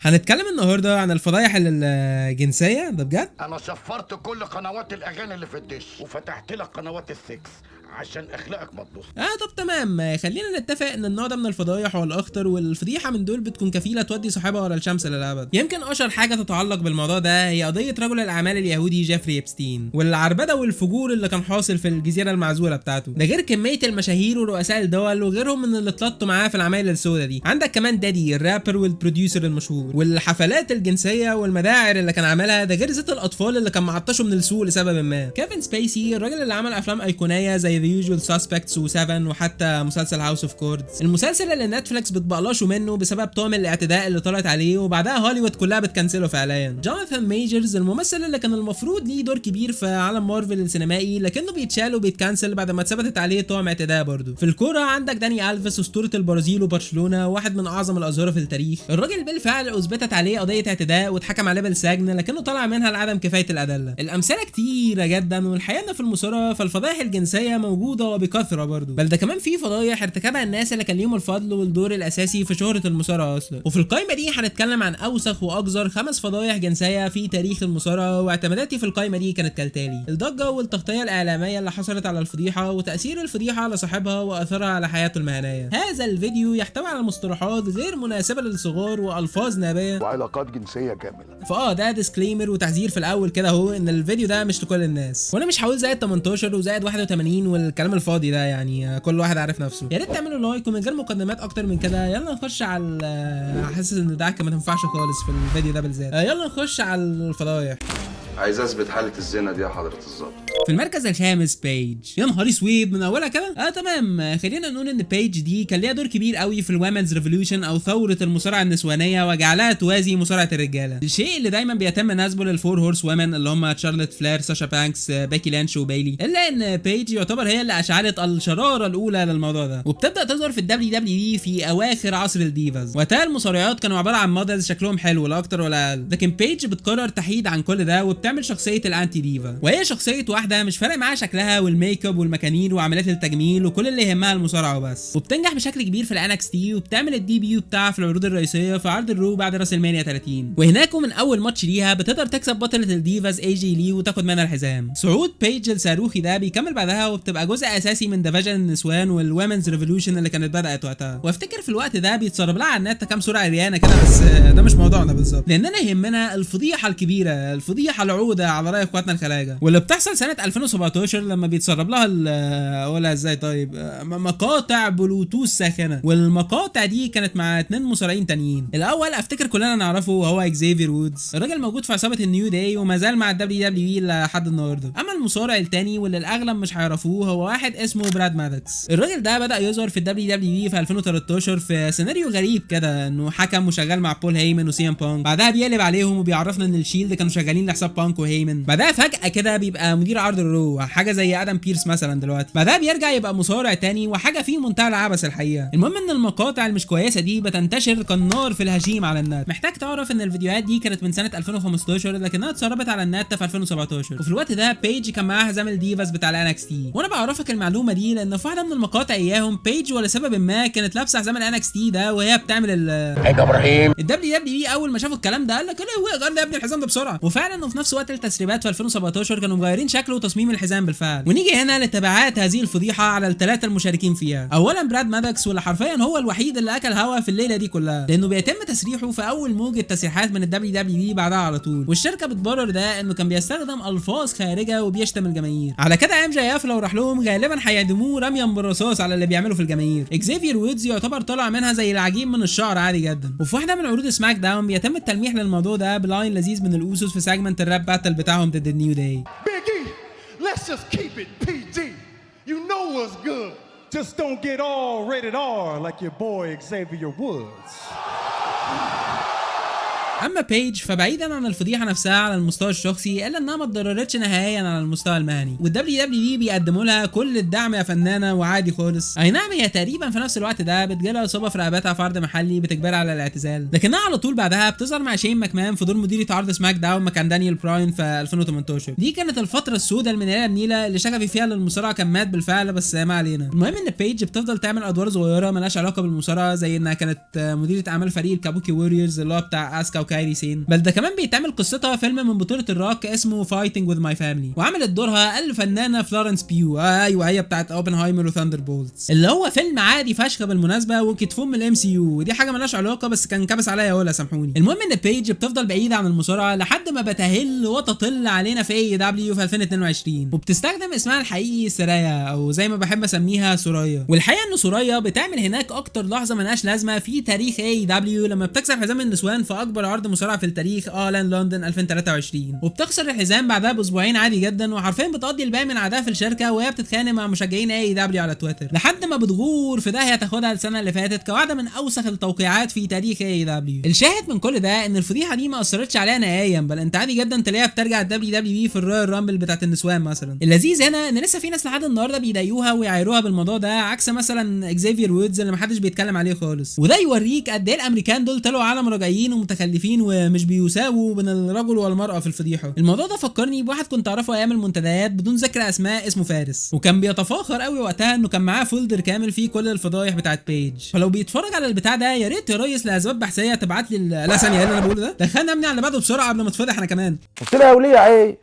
هنتكلم النهارده عن الفضايح الجنسيه ده بجد. انا شفرت كل قنوات الاغاني اللي في الدش وفتحت لك قنوات السكس عشان اخلاقك ما تبص. طب تمام، خلينا نتفق ان النوع ده من الفضايح هو الاخطر، والفضيحه من دول بتكون كفيله تودي صاحبها ورا الشمس للابد. يمكن اشهر حاجه تتعلق بالموضوع ده هي قضيه رجل الاعمال اليهودي جيفري إبستين والعربده والفجور اللي كان حاصل في الجزيره المعزوله بتاعته، ده غير كميه المشاهير ورؤساء الدول وغيرهم من اللي اتلطوا معاه في العمايل السوداء دي. عندك كمان دادي الرابر والبروديوسر المشهور، والحفلات الجنسيه والمداعر اللي كان عاملها، ده غير زيت الاطفال اللي كان معطشه من السوق لسبب ما. كيفن سبيسي الراجل اللي عمل افلام ايقونيه زي ذا يوجوال سسبكتس و7 وحتى مسلسل هاوس اوف كوردز، المسلسل اللي نتفليكس بتبقلشه منه بسبب تهم الاعتداء اللي طلعت عليه وبعدها هوليوود كلها بتكنسله فعليا. جوناثان ميجرز الممثل اللي كان المفروض ليه دور كبير في عالم مارفل السينمائي لكنه بيتشال وبيتكنسل بعد ما اتثبتت عليه تهم اعتداء برضه. في الكوره عندك داني الفيس اسطوره البرازيل وبرشلونه، واحد من اعظم الاظهره في التاريخ. الراجل بالفعل اثبتت عليه قضيه اعتداء واتحكم عليه بالسجن لكنه طلع منها لعدم كفايه الادله. الامثله كتيره جدا، والحقيقه في المصارعه فالفضائح الجنسيه موجوده وبكثره برضه، بل ده كمان في فضايح ارتكبها الناس اللي كان ليهم الفضل والدور الاساسي في شهره المصارعه اصلا. وفي القائمه دي هنتكلم عن اوسخ واقذر 5 فضايح جنسيه في تاريخ المصارعه، واعتماداتي في القائمه دي كانت كالتالي: الضجه والتغطيه الاعلاميه اللي حصلت على الفضيحه، وتاثير الفضيحه على صاحبها واثرها على حياته المهنيه. هذا الفيديو يحتوي على مصطلحات غير مناسبه للصغار والفاظ نابيه وعلاقات جنسيه كامله. ده ديسكليمر وتحذير في الاول كده اهو ان الفيديو ده مش لكل الناس، وانا مش هقول زائد 18 وزائد 81 والكلام الفاضي ده، يعني كل واحد عارف نفسه. يا ريت تعملوا لايك، ومن غير مقدمات اكتر من كده يلا نخش على حاسس ان الدعكه ما تنفعش خالص في الفيديو ده بالذات. يلا نخش على الفضايح. عايز اثبت حاله الزنا دي يا حضره الظابط. في المركز الخامس بيج. يا نهار اسود من اولها كده. تمام، خلينا نقول ان بيج دي كان ليها دور كبير قوي في الومنز ريفولوشن او ثوره المصارعه النسوانيه وجعلها توازي مصارعه الرجاله، الشيء اللي دايما بيتم نسبه للفور هورس وومن اللي هم شارلوت فلير، ساشا بانكس، بيكي لينش وبايلي، الا ان بيج يعتبر هي اللي اشعلت الشراره الاولى للموضوع ده، وبتبدا تظهر في الدبليو دبليو اي في اواخر عصر الديفاز. وقتها المصارعات كانوا عباره عن مودلز شكلهم حلو لا اكتر ولا اقل، لكن بيج بتقرر تحيد عن كل ده وبتعمل شخصيه الانتي ديفا، وهي شخصيه واحده مش فارق معاها شكلها والميك اب والمكانين وعمليات التجميل وكل اللي يهمها المصارعه وبس. وبتنجح بشكل كبير في الان اكس تي، وبتعمل الديبيو بتاعها في العروض الرئيسيه في عرض الرو بعد راس المانيا 30، وهناك من اول ماتش ليها بتقدر تكسب بطله الديفاز اي جي لي وتاخد منها الحزام. صعود بيج الصاروخي ده بيكمل بعدها وبتبقى جزء اساسي من ديفيجن النسوان والومنز ريفولوشن اللي كانت بدات وقتها. وافتكر في الوقت ده بيتسرب لها على النت كام صوره عريانه كده، بس ده مش موضوعنا بالظبط، لاننا يهمنا الفضيحه الكبيره، الفضيحه العوده على راي اخواتنا الخلاجه، واللي بتحصل سنه 2017 لما بيتسرب لها اقولها ازاي طيب، مقاطع بلوتوث ساخنه. والمقاطع دي كانت مع 2 مصارعين تانيين. الاول افتكر كلنا نعرفه هو اكزيفير وودز، الراجل موجود في عصابه النيو داي وما زال مع الدبليو دبليو اي لحد النهارده. اما المصارع التاني واللي الاغلب مش هيعرفوه هو واحد اسمه براد مادكس. الراجل ده بدا يظهر في الدبليو دبليو اي في 2013 في سيناريو غريب كده، انه حكم وشغال مع بول هيمن وسي ام بانك، بعدها بيقلب عليهم وبيعرفنا ان الشيلد كانوا شغالين لحساب بانك وهيمن، بعدها فجاه كده بيبقى مدير عرض الرو، حاجه زي ادم بيرس مثلا دلوقتي، بعدها بيرجع يبقى مصارع تاني وحاجه فيه منتهى العبث الحقيقه. المهم ان المقاطع المش كويسه دي بتنتشر كالنار في الهشيم على النت. محتاج تعرف ان الفيديوهات دي كانت من سنه 2015 لكنها اتسربت على النت في 2017، وفي الوقت ده بيج كان معاها حزام الديفاز بتاع الان اكس تي. وانا بعرفك المعلومه دي لان في واحده من المقاطع اياهم بيج ولسبب ما كانت لابسه حزام الان اكس تي ده وهي بتعمل يا ابراهيم الدبليو دبليو اي اول ما شافوا الكلام ده قال لك ايه غير يا ابني الحزام ده بسرعه. وفعلا وفي نفس وقت التسريبات في 2017 كانوا مغيرين شكله وتصميم الحزام بالفعل. ونيجي هنا لتبعات هذه الفضيحه على ال3 المشاركين فيها. اولا براد مادكس، واللي حرفيا هو الوحيد اللي اكل هوا في الليله دي كلها، لانه بيتم تسريحه في اول موجه تسريحات من الدبليو دبليو اي بعدها على طول، والشركه بتبرر ده انه كان بيستخدم الفاظ خارجه وبيشتم الجماهير. على كده ام جي اف لو راح لهم غالبا هيعدموه رميا بالرصاص على اللي بيعمله في الجماهير. اكزيفير وودز يعتبر طالع منها زي العجين من الشعر عادي جدا. وفي واحده من عروض سماك داون بيتم التلميح للموضوع ده بلاين لذيذ من الاوسوس في سيجمنت الراب باتل بتاعهم ضد النيو داي. Let's just keep it PG. You know what's good. Just don't get all rated R like your boy Xavier Woods. اما بيج فبعيدا عن الفضيحه نفسها على المستوى الشخصي الا انها ما اتضررتش نهائيا على المستوى المهني، والدبليو دبليو اي بيقدموا لها كل الدعم يا فنانه وعادي خالص. اي نعم هي تقريبا في نفس الوقت ده بتجيلها اصابه في رقبتها في عرض محلي بتجبرها على الاعتزال، لكنها على طول بعدها بتظهر مع شين ماكمان في دور مديرة عرض سماك داون مكان دانيال براين في 2018. دي كانت الفتره السوداء المنيله بنيله اللي شغفي فيها للمصارعه كان مات بالفعل، بس ما علينا. المهم ان بيج بتفضل تعمل ادوار صغيره مالهاش علاقه بالمصارعه، زي انها كانت مديره اعمال فريق الكابوكي ووريرز اللي هو بتاع اسكا وكايري سين، بل ده كمان بيتعمل قصتها فيلم من بطوله الروك اسمه فايتنج وذ ماي فاميلي، وعملت دورها الفنانه فلورنس بيو. ايوه هي بتاعت اوبنهايمر وثاندر بولتس، اللي هو فيلم عادي فشخ بالمناسبه وكتفهم من الام سي يو، ودي حاجه مالهاش علاقه بس كان كبس عليا ولا سامحوني. المهم ان بيج بتفضل بعيده عن المصارعه لحد ما بتهل وتطل علينا في اي دبليو في 2022، وبتستخدم اسمها الحقيقي سرايا او زي ما بحب اسميها سوريا. والحقيقه ان سوريا بتعمل هناك اكتر لحظه ملهاش لازمه في تاريخ اي دبليو لما بتكسر حزام النسوان في اكبر عرض مصارعه في التاريخ اولان لندن 2023، وبتخسر الحزام بعدها باسبوعين عادي جدا، وحرفيا بتقضي الباقي من عادها في الشركه وهي بتتخانق مع مشجعين اي دبليو على تويتر، لحد ما بتغور في داهيه تاخدها السنه اللي فاتت كواحده من اوسخ التوقيعات في تاريخ اي دبليو. الشاهد من كل ده ان الفضيحه دي ما اثرتش عليها نهائيا، بل انت عادي جدا تلاقيها بترجع الدبليو دبليو اي في الرويال رامبل بتاعت النسوان مثلا. اللذيذ هنا ان لسه في ناس لحد النهارده بيضايقوها ويعايروها بالموضوع ده، عكس مثلا اكزيفير وودز اللي محدش بيتكلم عليه خالص، وده يوريك قد ايه الامريكان دول طلعوا عالم رجعيين ومتخلفين ومش بيساووا بين الرجل والمراه في الفضيحه. الموضوع ده فكرني بواحد كنت اعرفه ايام المنتديات بدون ذكر اسماء اسمه فارس، وكان بيتفاخر قوي وقتها انه كان معاه فولدر كامل فيه كل الفضايح بتاعت بيج، فلو بيتفرج على البتاع ده يا ريت يا ريس لاسباب بحثيه تبعت لي لا ثانيه ايه اللي انا بقوله ده، دخلنا ابني على اللي بعده بسرعه قبل ما اتفضح انا كمان. قلت لها يا وليه عيب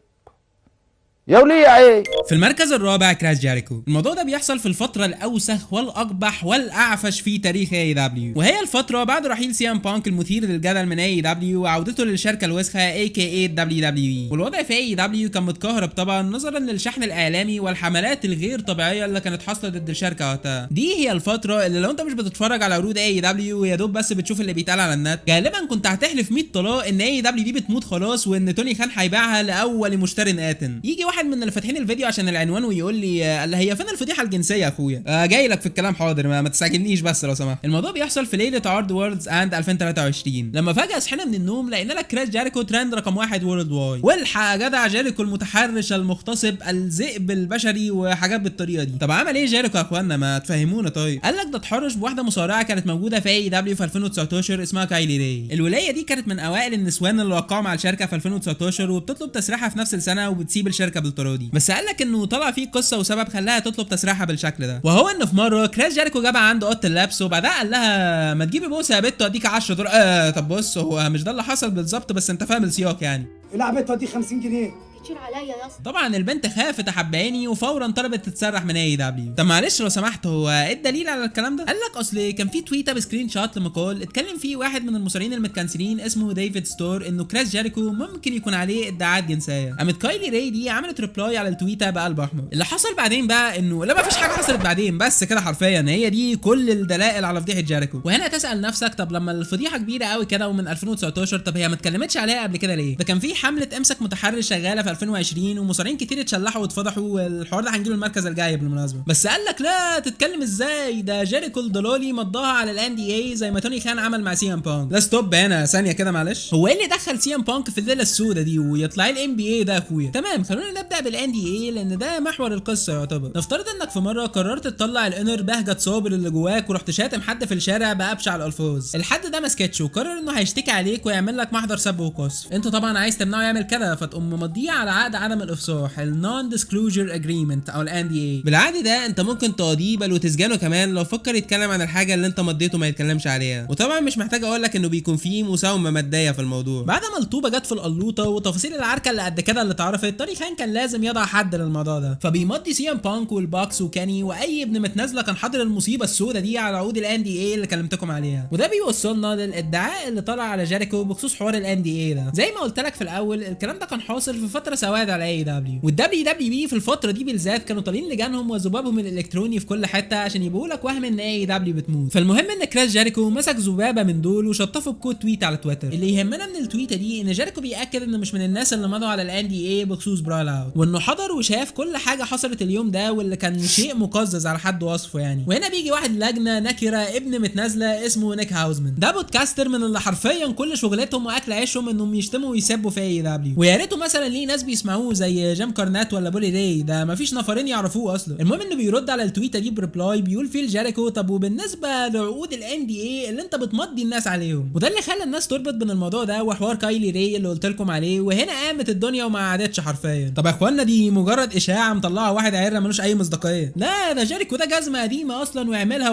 يا وليه عيب. في المركز الرابع كراس جيريكو. الموضوع ده بيحصل في الفتره الاوسخ والاقبح والاعفش في تاريخ اي دبليو، وهي الفتره بعد رحيل سي ام بانك المثير للجدل من اي دبليو وعودته للشركه الوسخه اي كي اي دبليو دبليو اي، والوضع في اي دبليو كان متكهرب طبعا نظرا للشحن الاعلامي والحملات الغير طبيعيه اللي كانت حاصله ضد الشركه وقتها. دي هي الفتره اللي لو انت مش بتتفرج على عروض اي دبليو ويا دوب بس بتشوف اللي بيتقال على النت، غالبا كنت هتحلف 100 طلاق ان اي دبليو دي بتموت خلاص وان توني خان هيبيعها لاول مشتري آتن. يجي واحد من اللي فاتحين الفيديو عشان العنوان ويقول لي اللي هي فين الفضيحه الجنسيه يا اخويا؟ جاي لك في الكلام حاضر، ما تستعجلنيش بس لو سمحت. الموضوع بيحصل في ليله عرض وورلدز اند 2023 لما فجاه صحينا من النوم لقينا لك كراس جيريكو ترند رقم 1 وورلد واي، والحق يا جدع جيريكو المتحرش المغتصب الذئب البشري وحاجات بالطريقه دي. طب عمل ايه جيريكو يا اخوانا؟ ما تفهمونا. طيب قال لك ده اتحرش بواحده مصارعه كانت موجوده في اي دبليو في 2019 اسمها كايلي راي. الولايه دي كانت من اوائل النسوان اللي وقعوا مع الشركه في 2019 وبتطلب تسريحها في نفس السنه وبتسيب الشركه بالطريقه، بس قال لك انه طلع فيه قصه وسبب خلاها تطلب تسريحها بالشكل ده، وهو ان في مره كراس جيريكو جابها عنده اوضه اللبس وبعدها قال لها ما تجيبي بوسه يا بت اديك 10 دولار. طب بص هو مش ده اللي حصل بالظبط بس انت فاهم السياق يعني. لعبتها دي 50 جنيه كتير عليا يا اسطى. طبعا البنت خافت حباني وفورا طلبت تتسرح من اي دبليو. طب معلش لو سمحت هو ايه الدليل على الكلام ده؟ قال لك اصل كان في تويته بسكرين شوت لمقال اتكلم فيه واحد من المصارعين المتكنسلين اسمه ديفيد ستور انه كراس جيريكو ممكن يكون عليه ادعاءات جنسيه. قامت كايلي راي دي عملت ريبلاي على التويته بقلب احمر. اللي حصل بعدين بقى انه لا ما فيش حاجه حصلت بعدين، بس كده حرفيا هي دي كل الدلائل على فضيحه جيريكو. وهنا تسال نفسك طب لما الفضيحه كبيره قوي كده ومن 2019 طب هي ما اتكلمتش عليها قبل كده ليه؟ ده كان في حمله امسك متحرش شغاله في 2020 ومصارعين كتير اتشلحوا واتفضحوا، والحوار ده هنجيله المركز الجاي بالمناسبه. بس قال لك لا تتكلم ازاي، ده جيريكو الضلالي مضاها على الان دي اي زي ما توني خان عمل مع سي ام بانك. لا ستوب هنا ثانيه كده معلش، هو ايه اللي دخل سي ام بانك في الليله السوداء دي ويطلع الام بي اي ده يا اخويا؟ تمام خلونا نبدا بالان دي اي لان ده محور القصه يعتبر. نفترض انك في مره قررت تطلع الانر بهجه صابر اللي جواك ورحت شاتم حد في الشارع بابشع الالفاظ، الحد ده ما سكتش وقرر انه هيشتكي عليك ويعمل لك محضر سب وقذف. انت طبعا عايز تمنعه يعمل كده فتقوم مضيه على عقد عدم الافصاح النون ديسكلوجر اجريمنت او الان دي اي. بالعادي ده انت ممكن تقاضيه بل وتسجنه كمان لو فكر يتكلم عن الحاجه اللي انت مضيته ما يتكلمش عليها. وطبعا مش محتاج اقول لك انه بيكون فيه مساومه ماديه في الموضوع. بعد ما الطوبه جت في القلوطه وتفاصيل العركه اللي قد كده اللي اتعرفت، توني خان كان لازم يضع حد للموضوع ده، فبيمضي سي ام بانك والباكس وكاني واي ابن متنازله كان حاضر المصيبه السوداء دي على عقود الان دي اي اللي كلمتكم عليها. وده بيوصلنا للادعاء اللي طلع على جيريكو بخصوص حوار الان دي اي ده. زي ما قلت لك في الاول الكلام ده كان حاصل في فتره فتره سواد على اي دبليو. والدبليو دبليو بي في الفتره دي بالذات كانوا طالعين لجانهم وذبابهم الالكتروني في كل حته عشان يبقوا لك وهم ان اي دبليو بتموت. فالمهم ان كريس جيريكو مسك ذبابه من دول وشطفه بكود تويت على تويتر. اللي يهمنا من التويته دي ان جيريكو بياكد انه مش من الناس اللي مضوا على الان دي اي بخصوص براول اوت، وانه حضر وشاف كل حاجه حصلت اليوم ده واللي كان شيء مقزز على حد وصفه يعني. وهنا بيجي واحد لجنه نكره ابن متنازله اسمه نيك هاوزمان، ده بودكاستر من اللي حرفيا كل شغلتهم واكل عيشهم انهم يشتموا ويسبوا في اي دبليو، ويا ريته مثلا ليه ناس بيسمعوه زي جيم كارنات ولا بولي راي، ده مفيش نفرين يعرفوه اصلا. المهم انه بيرد على التويته دي بريبلاي بيقول فيه لجيريكو طب وبالنسبه لعقود الان دي اي اللي انت بتمضي الناس عليهم، وده اللي خلى الناس تربط بين الموضوع ده وحوار كايلي راي اللي قلت لكم عليه. وهنا قامت الدنيا وما عادتش حرفيا. طب يا اخوانا دي مجرد اشاعه مطلعها واحد عيره ملوش اي مصداقيه. لا ده جيريكو ده جزمه قديمه اصلا ويعملها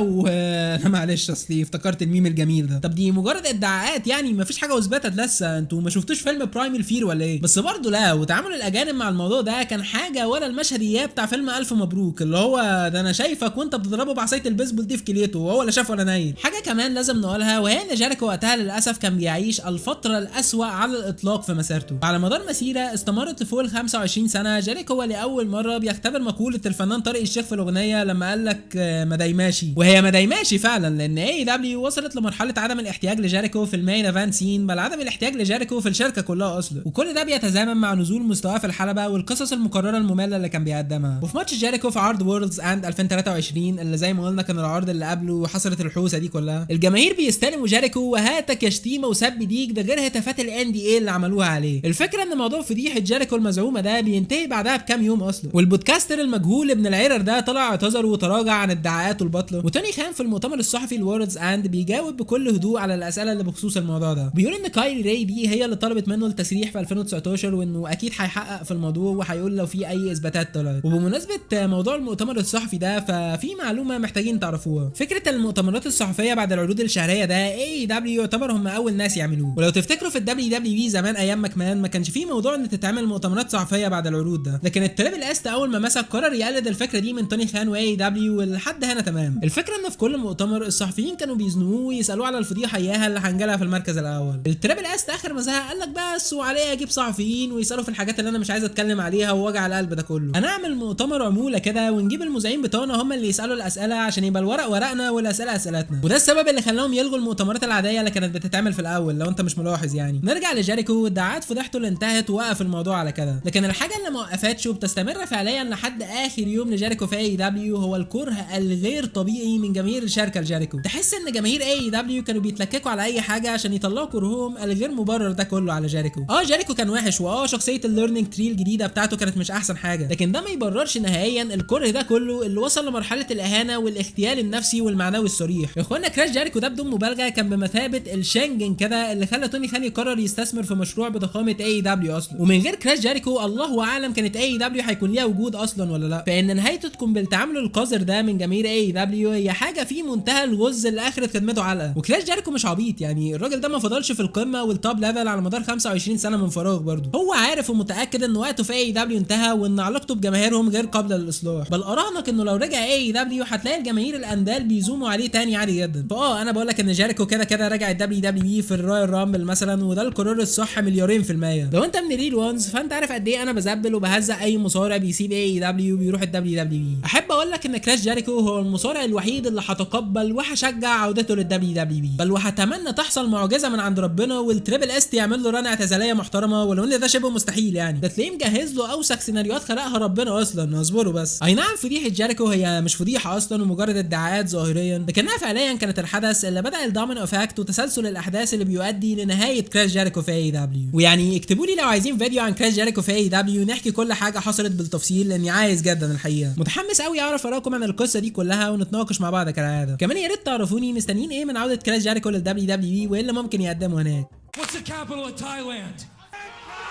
معلش اصلي افتكرت الميم الجميل ده. طب دي مجرد ادعاءات يعني مفيش حاجه اثبتت لسه. انتوا ما شفتوش فيلم برايمال فير ولا ايه؟ بس برضه لا، وتعامل الاجانب مع الموضوع ده كان حاجه ولا المشهد اياه بتاع فيلم الف مبروك اللي هو ده انا شايفك وانت بتضربه بعصايه البيسبول دي في كليته وهو لا شاف ولا نايم. حاجه كمان لازم نقولها وهي ان جيريكو وقتها للاسف كان بيعيش الفتره الاسوأ على الاطلاق في مسيرته. على مدار مسيره استمرت لفوق ال 25 سنه جيريكو هو لاول مره بيختبر مقوله الفنان طارق الشيخ في الاغنيه لما قال لك ما دايماشي، وهي ما دايماشي فعلا، لان اي دبليو وصلت لمرحله عدم الاحتياج لجيريكو في المين ايفنت سين، بل عدم الاحتياج لجيريكو في الشركه كلها اصلا. وكل ده بيتزامن مع نزول مستواه في الحلبه والقصص المكرره الممله اللي كان بيقدمها. وفي ماتش جيريكو في عرض وورلدز اند 2023 اللي زي ما قلنا كان العرض اللي قبله وحصلت الحوسه دي كلها، الجماهير بيستلموا جيريكو وهاتك يا شتيمه وسب ديك، ده غير هتافات الان دي اي اللي عملوها عليه. الفكره ان موضوع فضيحه جيريكو المزعومه ده بينتهي بعدها بكام يوم اصلا، والبودكاستر المجهول ابن العيرر ده طلع اعتذر وتراجع عن ادعاءاته الباطله. وتوني خان في المؤتمر الصحفي الوورلدز اند بيجاوب بكل هدوء على الاسئله اللي بخصوص الموضوع ده. بيقول ان كايلي راي دي هي اللي طلبت منه التسريح في 2019 وانه اكيد هيحقق في الموضوع وهيقول لو في اي اثباتات طلعت. وبمناسبه موضوع المؤتمر الصحفي ده ففي معلومه محتاجين تعرفوها. فكره المؤتمرات الصحفيه بعد العروض الشهريه ده اي دبليو يعتبر هم اول ناس يعملوه. ولو تفتكروا في الدبليو دبليو بي زمان ايام ماكمان ما كانش فيه موضوع ان تتعمل مؤتمرات صحفيه بعد العروض ده، لكن التريبل اس اول ما مسك قرر يقلد الفكره دي من توني خان واي دبليو لحد هنا تمام. الفكره ان في كل مؤتمر الصحفيين كانوا بيزنوه ويسالوه على الفضيحه اياها اللي هنجلها في المركز الاول. التريبل اس اخر ما زهق قال لك بس وعليه اجيب صحفيين ويسالوا في الحاجات اللي انا مش عايز اتكلم عليها ووجع القلب ده كله. انا اعمل مؤتمر عموله كده ونجيب المذيعين بتوعنا هم اللي يسالوا الاسئله عشان يبقى الورق ورقنا والاسئله اسئلتنا. وده السبب اللي خلاهم يلغوا المؤتمرات العاديه اللي كانت بتتعمل في الاول لو انت مش ملاحظ يعني. نرجع لجيريكو، ادعاءات فضيحته اللي انتهت ووقف الموضوع على كده، لكن الحاجه اللي ما وقفتش وبتستمر فعليا لحد اخر يوم لجيريكو في اي دبليو هو الكره الغير طبيعي من جماهير الشركه لجيريكو. تحس ان جماهير اي دبليو كانوا بيتلككوا على اي حاجه عشان يطلعوا كرههم الغير مبرر ده كله على جيريكو. جيريكو كان وحش شخصيه الليرنينج تري الجديده بتاعته كانت مش احسن حاجه، لكن ده ما يبررش نهائيا الكره ده كله اللي وصل لمرحله الاهانه والاغتيال النفسي والمعنوي الصريح. يا اخوانا كراش جيريكو ده بدون مبالغه كان بمثابه الشنجن كده اللي خلى توني خان يقرر يستثمر في مشروع بضخامه اي دبليو اصلا. ومن غير كراش جيريكو الله اعلم كانت اي دبليو هيكون ليها وجود اصلا ولا لا. فان نهايته تكون بالتعامل القذر ده من جماهير اي دبليو هي حاجه في منتهى الغز اللي اخرت خدمته علقه. وكراش جيريكو مش عبيط يعني، الراجل ده ما فضلش في القمه والتوب ليفل على مدار 25 سنه من فراغ برضه. هو عارف ومتاكد ان وقته في اي دبليو انتهى وان علاقته بجماهيرهم غير قابله للاصلاح، بل اراهنك انه لو رجع اي دبليو هتلاقي الجماهير الاندال بيزوموا عليه تاني عادي جدا. انا بقول لك ان جيريكو كده رجع الدبليو دبليو في الرويال رامبل مثلا، وده القرار الصح مليارين في المية. لو انت من ريل وانز فانت عارف قد ايه انا بزبل وبهزق اي مصارع بيسيب اي دبليو بيروح الدبليو دبليو. احب اقول لك ان كراش جيريكو هو المصارع الوحيد اللي هتقبل وهشجع عودته للدبليو دبليو، بل وهتمنى تحصل معجزه من عند ربنا والتريبل اس يعمل له رنه اعتزاليه محترمه، ولو ان ده شبه مستحيل يعني، ده تلاقيه مجهز له اوسخ سيناريوهات خلقها ربنا اصلا. اصبروا بس. اي نعم فضيحه جيريكو هي مش فضيحه اصلا ومجرد ادعاءات ظاهريا، لكنها فعليا كانت الحدث اللي بدا الدومينو افكت وتسلسل الاحداث اللي بيؤدي لنهايه كراش جيريكو في اي دبليو. ويعني اكتبوا لي لو عايزين فيديو عن كراش جيريكو في اي دبليو نحكي كل حاجه حصلت بالتفصيل، لاني عايز جدا الحقيقه. متحمس قوي اعرف اراكم عن القصه دي كلها ونتناقش مع بعض كالعاده. كمان يا ريت تعرفوني مستنيين ايه من عوده كراش جيريكو للدبليو دبليو وايه اللي ممكن يقدمه هناك. What's the capital of Thailand?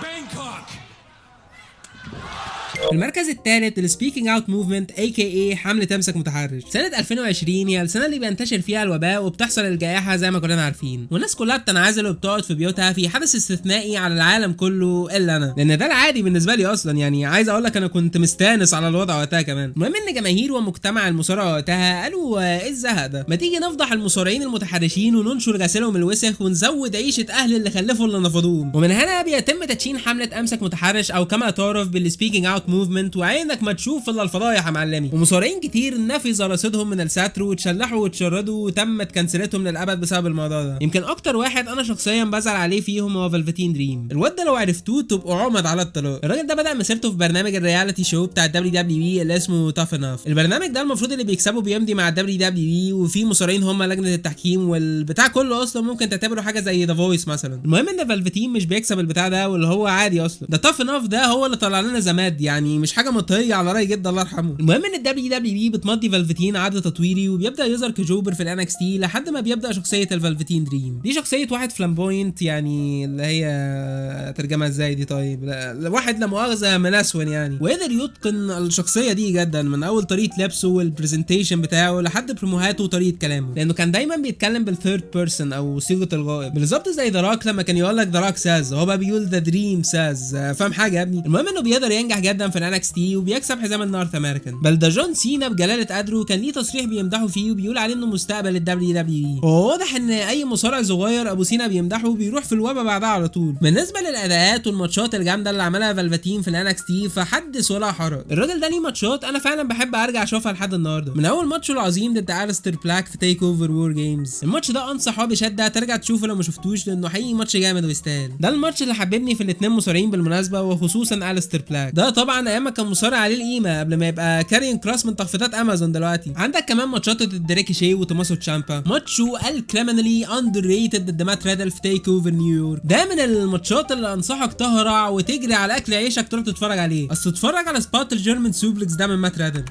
Bangkok. في المركز الثالث السبيكينج اوت موفمنت AKA حملة امسك متحرش. سنة 2020 هي السنة اللي بينتشر فيها الوباء وبتحصل الجائحة زي ما كلنا عارفين، والناس كلها بتنعزل وبتقعد في بيوتها في حدث استثنائي على العالم كله الا انا، لان ده العادي بالنسبة لي اصلا. يعني عايز اقول لك انا كنت مستانس على الوضع وقتها كمان. المهم ان جماهير ومجتمع المصارعة وقتها قالوا ايه الزهق ده؟ ما تيجي نفضح المصارعين المتحرشين وننشر غسيلهم الوسخ ونزود عيشة اهل اللي خلفوا اللي نفضوهم. ومن هنا بيتم تدشين حملة امسك متحرش او كما تعرف بالسبيكينج اوت موفمنت، وعينك ما تشوف الا الفضايح يا معلمي. ومصارعين كتير نفذ رصيدهم من الستر واتشلحوا واتشردوا وتمت كنسلتهم للابد بسبب الموضوع ده. يمكن اكتر واحد انا شخصيا بزعل عليه فيهم هو فالفتين دريم. الواد ده لو عرفتوه تبقوا عمد على الطلاق. الراجل ده بدا مسيرته في برنامج الرياليتي شو بتاع WWE اللي اسمه تاف انف. البرنامج ده المفروض اللي بيكسبه بيمضي مع WWE، وفي مصارعين هم لجنه التحكيم، والبتاع كله اصلا ممكن تعتبره حاجه زي ذا فويس مثلا. المهم ان فالفتين مش بيكسب البتاع ده، واللي هو عادي اصلا. ده تاف انف ده هو اللي طلع لنا زماد، يعني مش حاجه مطهيه على راي جد الله يرحمه. المهم ان WWE بتمضي فالفتين عقد تطويري وبيبدا يظهر كجوبر في الانكس تي لحد ما بيبدا شخصيه الفالفتين دريم. دي شخصيه واحد فلامبوينت، يعني اللي هي ترجمه ازاي دي؟ طيب واحد لا مؤاخذه منسون يعني، وقدر يتقن الشخصيه دي جدا من اول طريقه لبسه والبرزنتيشن بتاعه لحد بروموهاته وطريقه كلامه، لانه كان دايما بيتكلم بالثيرد بيرسون او صيغه الغائب، بالظبط زي دراك لما كان يقول لك دراك ساز، هو بقى بيقول ذا دريم ساز. فاهم حاجه يا ابني؟ المهم انه بيقدر ينجح جدا في الانكس تي وبيكسب حزام النورث امريكان. بل ده جون سينا بجلاله قدره كان ليه تصريح بيمدحه فيه وبيقول عليه انه مستقبل الدبليو دبليو اي. هو واضح ان اي مصارع صغير ابو سينا بيمدحه بيروح في الوبا بعدها على طول. بالنسبه للاداءات والماتشات الجامده اللي عملها فالفتين في الانكس تي فحدث ولا حرج. الراجل ده ليه ماتشات انا فعلا بحب ارجع اشوفها لحد النهارده، من اول ماتشه العظيم ضد أليستر بلاك في تيك اوفر وور جيمز. الماتش ده انصح بشده ترجع تشوفه لو ما شفتوش، لانه حقيقي ماتش جامد ويستاهل. ده الماتش اللي حببني في الاثنين مصارعين بالمناسبه، وخصوصا أليستر بلاك. ده طبعا ايام ما كان مصارع عليه القيمه قبل ما يبقى كارين كراس من تخفيضات امازون دلوقتي. عندك كمان ماتشات ضد ديريكي شي وتوماسو تشامبا، ماتشو الكريمنالي اندر ريتد ضد مات ريدل في تيك اوفر نيويورك. ده من الماتشات اللي انصحك تهرع وتجري على اكل عيشك تروح تتفرج عليه. اصل تتفرج على سبوت الجيرمان سوبلكس ده من مات ريدل،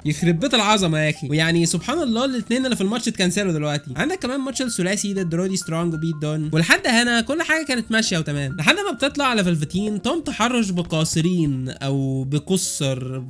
يخرب بيت العظمه يا اخي. ويعني سبحان الله الاثنين اللي في الماتش اتكنسلوا دلوقتي. عندك كمان ماتش الثلاثي ضد رودي سترونج وبيت دون، ولحد هنا كل حاجه كانت ماشيه وتمام، لحد ما بتطلع على فالفتين تقوم تحرش بقاصرين او بقصر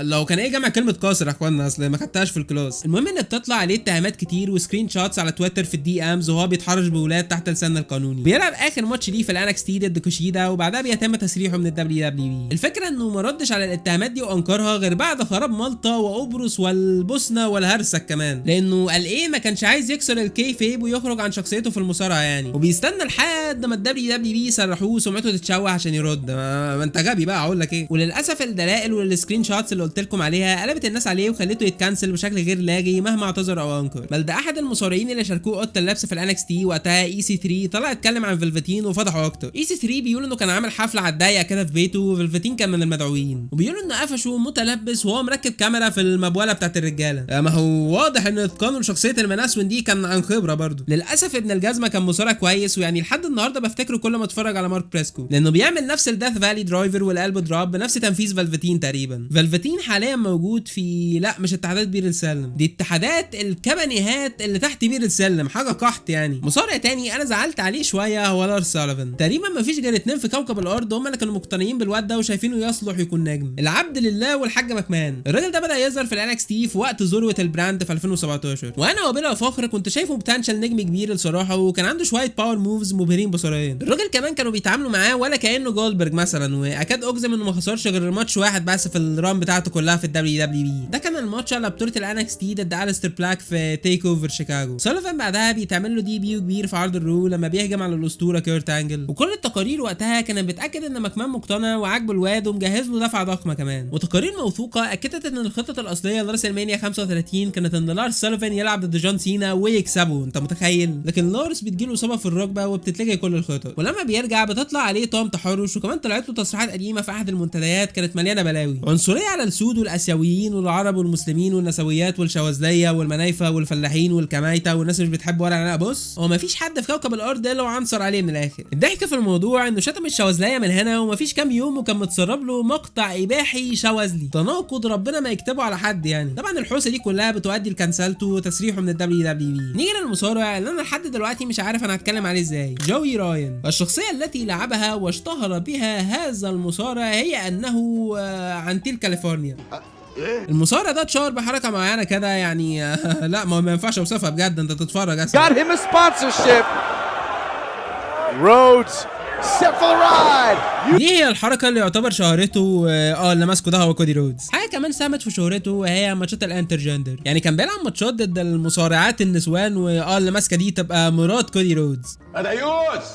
لو كان ايه جمع كلمه قاصر يا اخوانا، اصل ما خدتهاش في الكلاس. المهم ان بتطلع عليه اتهامات كتير وسكرين شوتس على تويتر في الدي امز وهو بيتحرش بولاد تحت السن القانوني. بيلعب اخر ماتش ليه في الانكس تي ضد كوشيدا، وبعدها بيتم تسريحه من الدبليو دبليو اي. الفكره انه ما ردش على الاتهامات دي وانكرها غير بعد خراب مالطا وقبرص والبوسنه والهرسك كمان، لانه قال ايه ما كانش عايز يكسر الكيفيب ويخرج عن شخصيته في المصارعه يعني، وبيستنى لحد ما الدبليو دبليو اي يسرحوه سمعته تتشوه عشان يرد. ما انت غبي بقى اقول لك ايه. وللاسف الدلائل والسكرين شوتس اللي قلت لكم عليها قلبت الناس عليه وخليته يتكنسل بشكل غير لاغي مهما اعتذر او انكر. بل ده احد المصارعين اللي شاركوه اوضه اللبس في الانكس تي وقتها اي سي 3 طلع اتكلم عن فالفتين وفضحه اكتر. اي سي 3 بيقول انه كان عامل حفله على الضيق كده في بيته وفالفتين كان من المدعوين، وبيقولوا انه قفشه متلبس وهو مركب كاميرا في المبوله بتاعت الرجاله. ما هو واضح ان اتقانه لشخصيه المناسون دي كان عن خبره برضه. للاسف ابن الجزمه كان مصارع كويس، ويعني لحد النهارده بفتكره كل ما اتفرج على مارك بريسكو، لانه بيعمل نفس الداث فالي درايفر والقلب دروب بنفس تنفيذ فالفتين تقريبا. فالفتين حاليا موجود في لا مش اتحادات بير السلم، دي اتحادات الكبنيهات اللي تحت بير السلم، حاجه قحط يعني. مصارع تاني انا زعلت عليه شويه هو لارس ساليفان. تقريبا ما فيش غير 2 في كوكب الارض هم اللي كانوا مقتنعين بالواد ده وشايفينه يصلح يكون نجم، العبد لله والحاج مكمان. الراجل ده بدا يظهر في الانكس تي في وقت ذروه البراند في 2017، وانا وبلا فخر كنت شايفه بوتنشال نجم كبير الصراحه، وكان عنده شويه باور موفز مبهرين بصراحه. الراجل كمان كانوا بيتعاملوا معاه ولا كانه جولدبرج مثلا، واكاد اجزم انه ما خسرش غير ماتش واحد بس في الران بتاعته كلها في الدبليو دبليو اي. ده كان الماتش على بطوله الانكس تي ضد أليستر بلاك في تيك اوفر شيكاغو. سوليفان بعدها بيتعمل له ديبيو كبير في عرض الرو لما بيهجم على الاسطوره كيرت انجل، وكل التقارير وقتها كانت بتاكد ان مكمان مقتنع وعاجبه الواد ومجهز له دفعه ضخمه كمان. وتقارير موثوقه اكدت ان الخطه الاصليه لراسل مانيا 35 كانت ان لارس ساليفان يلعب ضد جون سينا ويكسبه، انت متخيل؟ لكن لارس بتجيله اصابه في الركبه وبتتلغي كل الخطط، ولما بيرجع بتطلع عليه طعم تحرش، وكمان طلعت له تصريحات قديمه في احد المنتديات كانت مليانه بلاوي عنصريه على السود والاسيويين والعرب والمسلمين والنسويات والشواذليه والمنايفه والفلاحين والكمايته والناس اللي بتحب ورق. لا بص، هو مفيش حد في كوكب الارض الا وعنصر عليه من الاخر. الضحك في الموضوع انه شتم الشواذليه من هنا ومفيش كام يوم وكان متسرب له مقطع اباحي شواذلي، تناقض ربنا ما يكتب يكتبوا على حد يعني. طبعا الحوسه دي كلها بتؤدي لكنسلته وتسريحه من الدبليو دبليو اي. نيجي للمصارع اللي انا لحد دلوقتي مش عارف انا هتكلم عليه ازاي، جوي راين. الشخصيه التي لعبها واشتهر بها هذا المصارع هي انه عنتيل كاليفورنيا. المصارع ده اتشهر بحركه معينه كده يعني لا ما ينفعش اوصفها بجد، انت تتفرج اصلا. Got him a sponsorship. Rhodes set for the ride. دي هي الحركه اللي يعتبر شهرته اللي ماسكه ده هو كودي رودز. حاجه كمان ساهمت في شهرته وهي ماتشات الانترجندر، يعني كان بيلعب ماتشات ضد المصارعات النسوان اللي ماسكه دي تبقى مرات كودي رودز.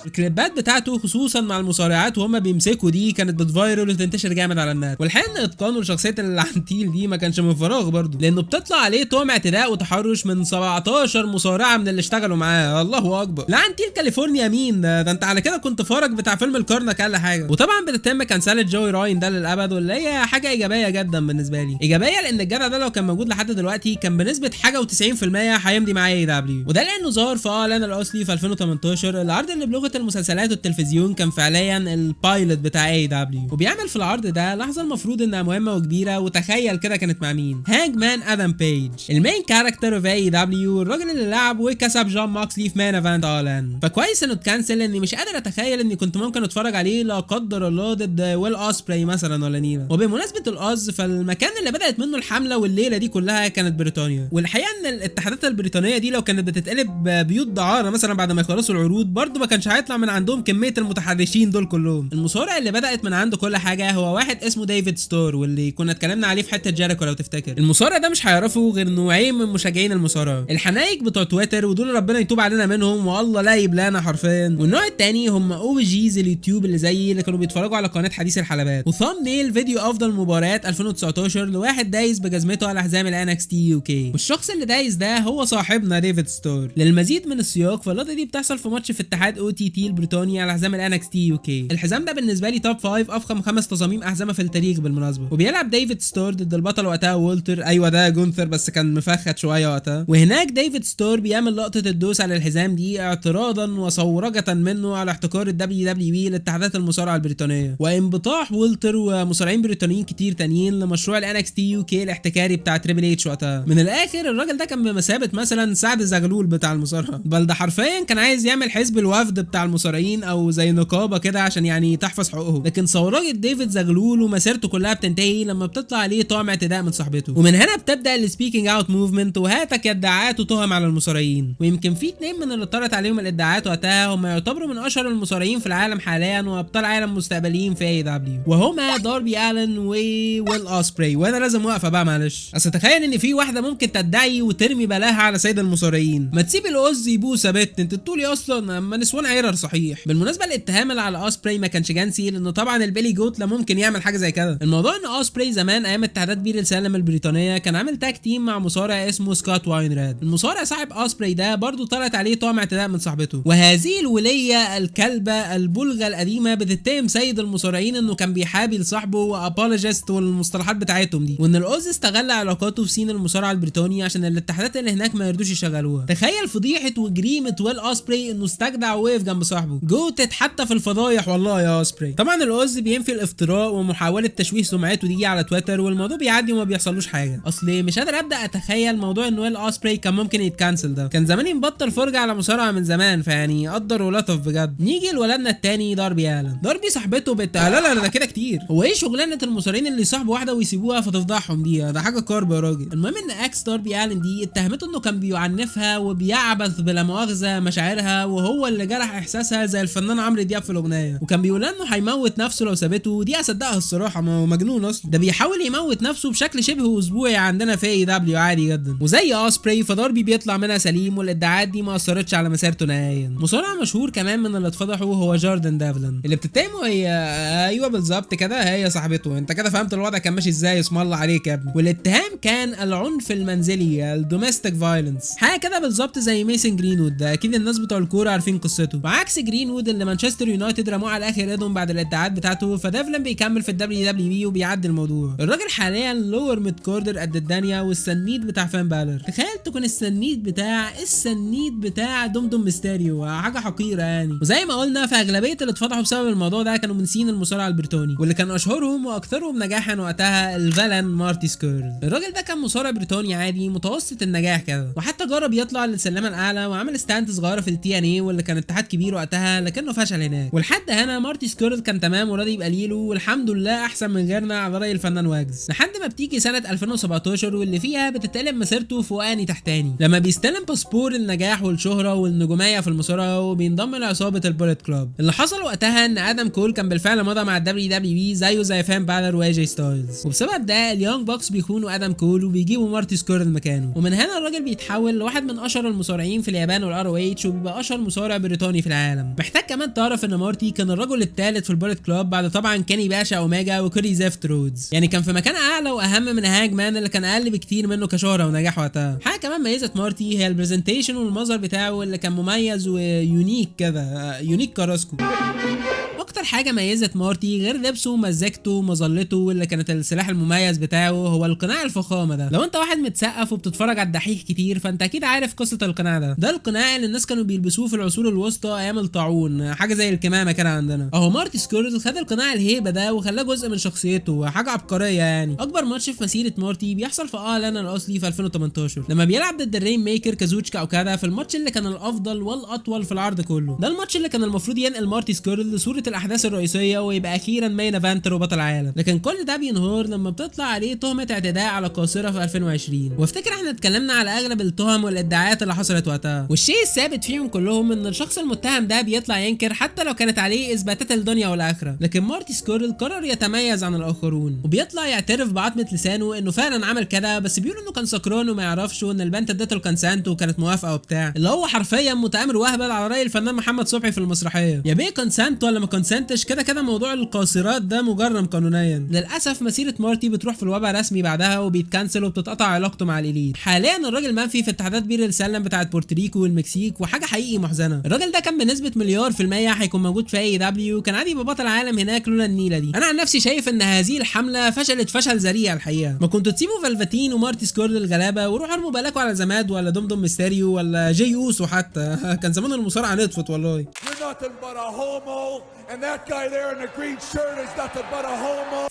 الكليبات بتاعته خصوصا مع المصارعات وهم بيمسكوا دي كانت بتفايرل وتنتشر جامد على النت. والحقيقه ان اتقانه لشخصيه العنتيل دي ما كانش من فراغ برضه، لانه بتطلع عليه تهم اعتداء وتحرش من 17 مصارعه من اللي اشتغلوا معاه. الله اكبر. العنتيل كاليفورنيا مين ده انت على كده كنت فارج بتاع فيلم الكرنك اقل حاجه. وطبعا بتتم كنسله جوي راين ده للابد، واللي هي حاجه ايجابيه جدا بالنسبه لي. ايجابيه لان الجدع ده لو كان موجود لحد دلوقتي كان بنسبه حاجه و90% هيمضي مع اي دبليو، وده لانه ظهر في اعلان الاصلي في 2018 العرض اللي بلغه المسلسلات والتلفزيون كان فعليا البايلوت بتاع اي دبليو. وبيعمل في العرض ده لحظه المفروض انها مهمه وكبيره، وتخيل كده كانت مع مين؟ هانج مان ادم بيج، المين كاركتر في اي دبليو، الراجل اللي لعب وكسب جون ماكسلي في مان ايفنت اعلان. فكويس انه اتكنسل لاني مش قادر اتخيل اني كنت ممكن اتفرج عليه لا قدر الله ضد ويل اوسبراي مثلا ولا نيلا. وبمناسبه الاوز فالمكان اللي بدات منه الحمله والليله دي كلها كانت بريطانيا. والحقيقه ان الاتحادات البريطانيه دي لو كانت بتتقلب بيوت دعاره مثلا بعد ما يخلصوا العروض برضه ما كانش هيطلع من عندهم كميه المتحرشين دول كلهم. المصارع اللي بدات من عنده كل حاجه هو واحد اسمه ديفيد ستور، واللي كنا اتكلمنا عليه في حته جيريكو لو تفتكر. المصارع ده مش هيعرفوا غير نوعين من مشجعين المصارعه، الحنايك بتوع تويتر ودول ربنا يتوب علينا منهم والله لا يبلانا حرفيا، والنوع الثاني هم او جيز اليوتيوب اللي زيي اللي كانوا بيتفرجوا على قناه حديث الحلبات. وثام نيل فيديو افضل مباريات 2019 لواحد دايس بجزمته على حزام الان اكس تي يو كي، والشخص اللي دايس ده هو صاحبنا ديفيد ستور. للمزيد من السياق فاللقطه دي بتحصل في ماتش في اتحاد او تي تي البريطاني على حزام الان اكس تي يو كي. الحزام ده بالنسبه لي توب 5 افخم 5 تصاميم احزمه في التاريخ بالمناسبه. وبيلعب ديفيد ستور ضد البطل وقتها وولتر، ايوه ده جونثر بس كان مفخت شويه وقتها. وهناك ديفيد ستور بيعمل لقطه الدوس على الحزام دي اعتراضا وصورجه منه على احتكار الدبليو دبليو اي لاتحادات المصارعه البريطانيه، وانبطاح وولتر ومصارعين بريطانيين كتير تانيين لمشروع الان اكس تي يو كي الاحتكاري بتاع تريبل اتش وقتها. من الاخر الراجل ده كان بمثابه مثلا سعد زغلول بتاع المصارعه، بل ده حرفيا كان عايز يعمل حزب الوفد بتاع المصارعين او زي نقابه كده عشان يعني تحفظ حقوقهم. لكن صورجه ديفيد زغلول ومسيرته كلها بتنتهي لما بتطلع عليه طعم اعتداء من صاحبته، ومن هنا بتبدا السبيكينج اوت موفمنت وهاتك ادعاءات وتهم على المصارعين. ويمكن في اتنين من اللي طرت عليهم الادعاءات وقتها هم يعتبروا من اشهر المصارعين في العالم حاليا وابطال عالم مستقبليين في اي دبليو، وهما داربي الن وويل اوسبراي. وانا لازم واقفه بقى معلش، اصل تخيل ان في واحده ممكن تدعي وترمي بلاها على سيد المصارعين. ما تسيب الاوز يبوس يا بت، انت تقولي اصلا اما نسوان عيرر صحيح. بالمناسبه الاتهام اللي على اوسبراي ما كانش جنسي، لانه طبعا البيلي جوت لا ممكن يعمل حاجه زي كده. الموضوع ان اوسبراي زمان ايام اتحادات بير السلم البريطانيه كان عامل تاك تيم مع مصارع اسمه سكوت واينراد. المصارع صاحب اوسبراي ده برضه طلعت عليه طعم اعتداء من صاحبته، وهذه الوليه الكلبه البلغه القديمه بتتهم سيد المصارعين انه كان بيحابي لصاحبه وابولوجيست والمصطلحات بتاعتهم دي، وان الاوز استغل علاقاته في سين المصارعه البريطاني عشان الاتحادات اللي هناك ما يردوش يشغلوها. تخيل فضيحه وجريمه ويل اوسبراي انه استجدع ووقف جنب صاحبه، جوتت حتى في الفضايح والله يا اوسبراي. طبعا الاوز بينفي الافتراء ومحاوله تشويه سمعته دي على تويتر، والموضوع بيعدي وما بيحصلوش حاجه. اصل مش قادر ابدا اتخيل موضوع ان ويل اوسبراي كان ممكن يتكنسل ده، كان زماني مبطل فرجه على مصارعه من زمان، فيعني قدر ولطف بجد. نيجي لولدنا التاني داربي الن. داربي صاحبته لا ده كده كتير. هو ايه شغلانه المصارعين اللي يصاحبوا واحده ويسيبوها فتفضحهم دي؟ ده حاجه كارب يا راجل. المهم ان اكس داربي الن دي اتهمته انه كان بيعنفها وبيعبث بلا مؤاخذه مشاعرها، وهو اللي جرح احساسها زي الفنان عمرو دياب في الاغنيه، وكان بيقول انه هيموت نفسه لو سابته. ودي اصدقها الصراحه، ما هو مجنون اصلا، ده بيحاول يموت نفسه بشكل شبه اسبوعي عندنا في اي دبليو عادي جدا. وزي اوسبراي فداربي بيطلع منها سليم، والادعاءات دي ما اثرتش على مسيرته نهائيا. مصارع مشهور كمان من اللي اتفضحوا هو جاردن دافلن، اللي بتتهمه هي ايوه بالظبط كده هي صاحبته. انت كده فهمت الوضع كان ماشي ازاي، اسم الله عليك يا ابني. والاتهام كان العنف المنزلي، الدوميستيك فايلنس، حاجه كده بالظبط زي ميسن جرينوود ده، اكيد الناس بتوع الكوره عارفين قصته. وعكس جرينوود اللي مانشستر يونايتد رموه على اخر ايدهم بعد الادعاءات بتاعته، فدافلن بيكمل في الدبليو دبليو اي وبيعدي الموضوع. الراجل حاليا لور ميد كوردر قد الدنيا والسنيد بتاع فان بالر. تخيل تكون السنيد بتاع دمدم ميستيريو، حاجه حقيره يعني. وزي ما قلنا اغلبيه اللي اتفضحوا بسبب الموضوع ده كانوا من سين المصارع البريطاني، واللي كان اشهرهم واكثرهم نجاحا وقتها الفالان مارتي سكيرل. الراجل ده كان مصارع بريطاني عادي متوسط النجاح كده، وحتى جرب يطلع للسلمه الاعلى وعمل ستانت صغيره في التي ان اي واللي كان اتحاد كبير وقتها، لكنه فشل هناك. ولحد هنا مارتي سكيرل كان تمام وراضي يبقى ليله، والحمد لله احسن من غيرنا على راي الفنان واجز. لحد ما بتيجي سنه 2017 واللي فيها بتتقلب مسيرته فوقاني تحتاني، لما بيستلم باسبور النجاح والشهره والنجوميه في المصارعه وبينضم لعصابه البوليت كلوب. اللي حصل وقتها ان ادم كول كان بالفعل مضى مع الدبليو دبليو اي زيه زي فان بالر واجي ستايلز، وبسبب ده اليونج بوكس بيخونوا ادم كول وبيجيبوا مارتي سكيرل مكانه. ومن هنا الراجل بيتحول لواحد من اشهر المصارعين في اليابان والار او اتش، وبيبقى اشهر مصارع بريطاني في العالم. محتاج كمان تعرف ان مارتي كان الرجل الثالث في البوليت كلوب بعد طبعا كاني باشا اوميجا وكوري زيفت رودز، يعني كان في مكان اعلى واهم من هاج مان اللي كان اقل بكتير منه كشهره ونجاح وقتها. حاجه كمان ميزت مارتي هي البرزنتيشن والمظهر بتاعه اللي كان مميز ويونيك كده، يونيك كاراسكو. اكتر حاجه ميزت مارتي غير لبسه ومزجته ومظلته واللي كانت السلاح المميز بتاعه هو القناع الفخامه ده. لو انت واحد متسقف وبتتفرج على الدحيح كتير فانت اكيد عارف قصه القناع ده القناع اللي الناس كانوا بيلبسوه في العصور الوسطى ايام الطاعون، حاجه زي الكمامه كده عندنا. اهو مارتي سكيرل خد القناع الهيبه ده وخلاه جزء من شخصيته، حاجه عبقريه يعني. اكبر ماتش في مسيره مارتي بيحصل في لنا الاصلي في 2018 لما بيلعب ضد الرين ميكر كازوتشكا او كده، في الماتش اللي كان الافضل والاطول في العرض كله. ده الماتش اللي كان المفروض ينقل مارتي سكيرل لصوره الاحداث الرئيسيه ويبقى اخيرا مين ايفنتر وبطل العالم، لكن كل ده بينهار لما بتطلع عليه تهمه اعتداء على قاصره في 2020. وافتكر احنا اتكلمنا على اغلب التهم والادعاءات اللي حصلت وقتها، والشيء الثابت فيهم كلهم ان الشخص المتهم ده بيطلع ينكر حتى لو كانت عليه اثباتات الدنيا والاخره. لكن مارتي سكيرل قرر يتميز عن الاخرون وبيطلع يعترف بعظمه لسانه انه فعلا عمل كده، بس بيقول انه كان سكران وما يعرفش، وان البنت ادته الكونسنت وكانت موافقه وبتاع، اللي هو حرفيا متآمر وهبل على راي الفنان محمد صبحي في المسرحيه. يا بيه كونسنت ولا ما كونسنتش، كده موضوع القاصرات ده مجرم قانونيا. للاسف مسيره مارتي بتروح في الوباء رسمي بعدها وبيتكنسل وبتتقطع علاقته مع الإليت. حاليا الراجل منفي في اتحادات بير السلم بتاعه بورتوريكو والمكسيك، وحاجه حقيقي محزنه. الراجل ده كان بنسبه 100% هيكون موجود في اي دبليو، كان عادي يبقى بطل عالم هناك لولا النيله دي. انا عن نفسي شايف ان هذه الحمله فشلت فشل ذريع الحقيقه. ما كنتوا تسيبوا فالفاتين ومارتي سكيرل الغلابه وروحوا ارموا بالكوا على زماد ولا دمدم ميستيريو ولا جي اوسو حتى كان زمان المصارعه نطفت والله.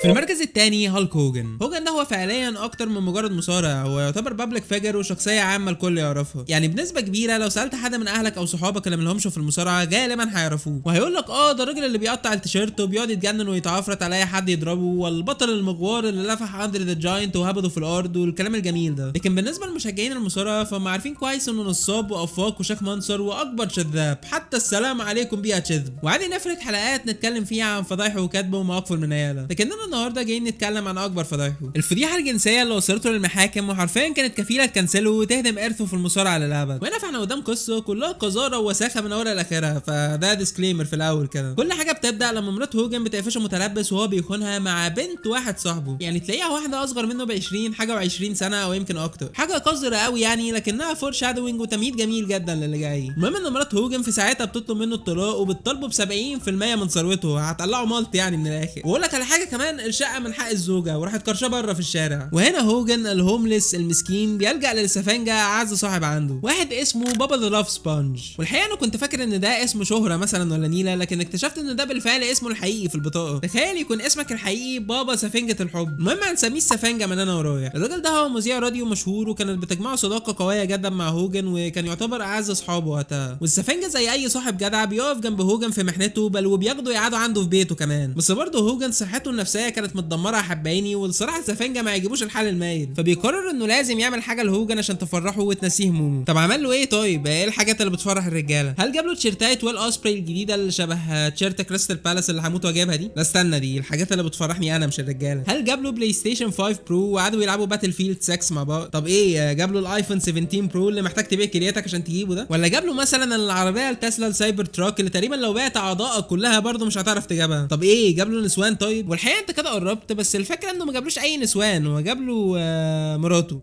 في المركز الثاني هالك هوجن. هوجن ده هو فعليا اكتر من مجرد مصارع، هو يعتبر بابليك فيجر وشخصيه عامه الكل يعرفها. يعني بنسبه كبيره لو سالت حد من اهلك او صحابك اللي مالهمش في المصارعه غالبا هيعرفوه، وهيقول لك ده الراجل اللي بيقطع التيشيرت وبيقعد يتجنن ويتعفرت على اي حد يضربه، والبطل المغوار اللي لفح اندر ذا جاينت وهبده في الارض والكلام الجميل ده. لكن بالنسبه لمشجعين المصارعه فهم عارفين كويس انه نصاب وافاق وشيخ منصر واكبر شذاب، حتى السلام عليكم بيها كذب. وعادي نفرد حلقات نتكلم فيها عن فضايحه وكاتبه ومواقفه المنيله، لكننا النهارده جايين نتكلم عن اكبر فضايحه، الفضيحه الجنسيه اللي وصلته للمحاكم وحرفيا كانت كفيله تكنسله وتهدم ارثه في المصارعه للابد. وهنا فاحنا قدام قصه كلها قذاره ووساخه من اولها لاخرها، فده ديسكليمر في الاول كده. كل حاجه بتبدا لما مرات هوجن بتقفشه متلبس وهو بيخونها مع بنت واحد صاحبه، يعني تلاقيها واحده اصغر منه ب 20 حاجه و20 سنه او يمكن اكتر، حاجه قذره قوي يعني، لكنها فور شادوينج وتمهيد جميل جدا للي جاي. المهم ان مرات هوجن في ساعتها بتطلب منه الطلاق وبتطالبه ب 70% من ثروته، هتطلعه مالت يعني من الاخر. واقول لك على حاجه كمان، الشقه من حق الزوجه وراحت كرشه بره في الشارع. وهنا هوجن الهوملس المسكين بيلجأ للسفنجه اعز صاحب عنده، واحد اسمه بابا ذا لاف سبونج. والحقيقه انا كنت فاكر ان ده اسم شهره مثلا ولا نيله، لكن اكتشفت ان ده بالفعل اسمه الحقيقي في البطاقه. تخيل يكون اسمك الحقيقي بابا سفنجه الحب. المهم هنسميه السفنجه من هنا ورايح. الراجل ده هو مذيع راديو مشهور وكانت بتجمعه صداقه قويه جدا مع هوجن، وكان يعتبر اعز اصحابه وقتها. والسفنجه زي اي صاحب جدع بيقف جنب هوجن في محنته، بل وبياخده يقعدوا عنده في بيته كمان. بس برضه هوجن صحته النفسيه كانت متدمره حبايني، والصراحه السفنجه ما يجيبوش الحال المايل، فبيقرر انه لازم يعمل حاجه لهوجن عشان تفرحه وتنسيه همومه. طب عمل له ايه؟ طيب ايه الحاجات اللي بتفرح الرجاله؟ هل جاب له تيشيرتات ويل اسبري الجديده اللي شبه تيشيرت كريستال بالاس اللي هموت واجيبها دي؟ لا استنى، دي الحاجات اللي بتفرحني انا مش الرجاله. هل جاب له بلاي ستيشن 5 برو وقعدوا يلعبوا باتل فيلد 6 مع بعض؟ طب ايه جاب له الايفون 17 برو اللي محتاج تبيع كليتك عشان تجيبه ده؟ ولا جاب له مثلا العربيه التسلا السايبر تراك اللي تقريبا لو بعت اعضائك كلها برضه مش هتعرف تجيبها؟ طب ايه جاب له نسوان؟ طيب والحقيقه انت كده قربت، بس الفكره انه ما جابلوش اي نسوان، هو جاب له مراته.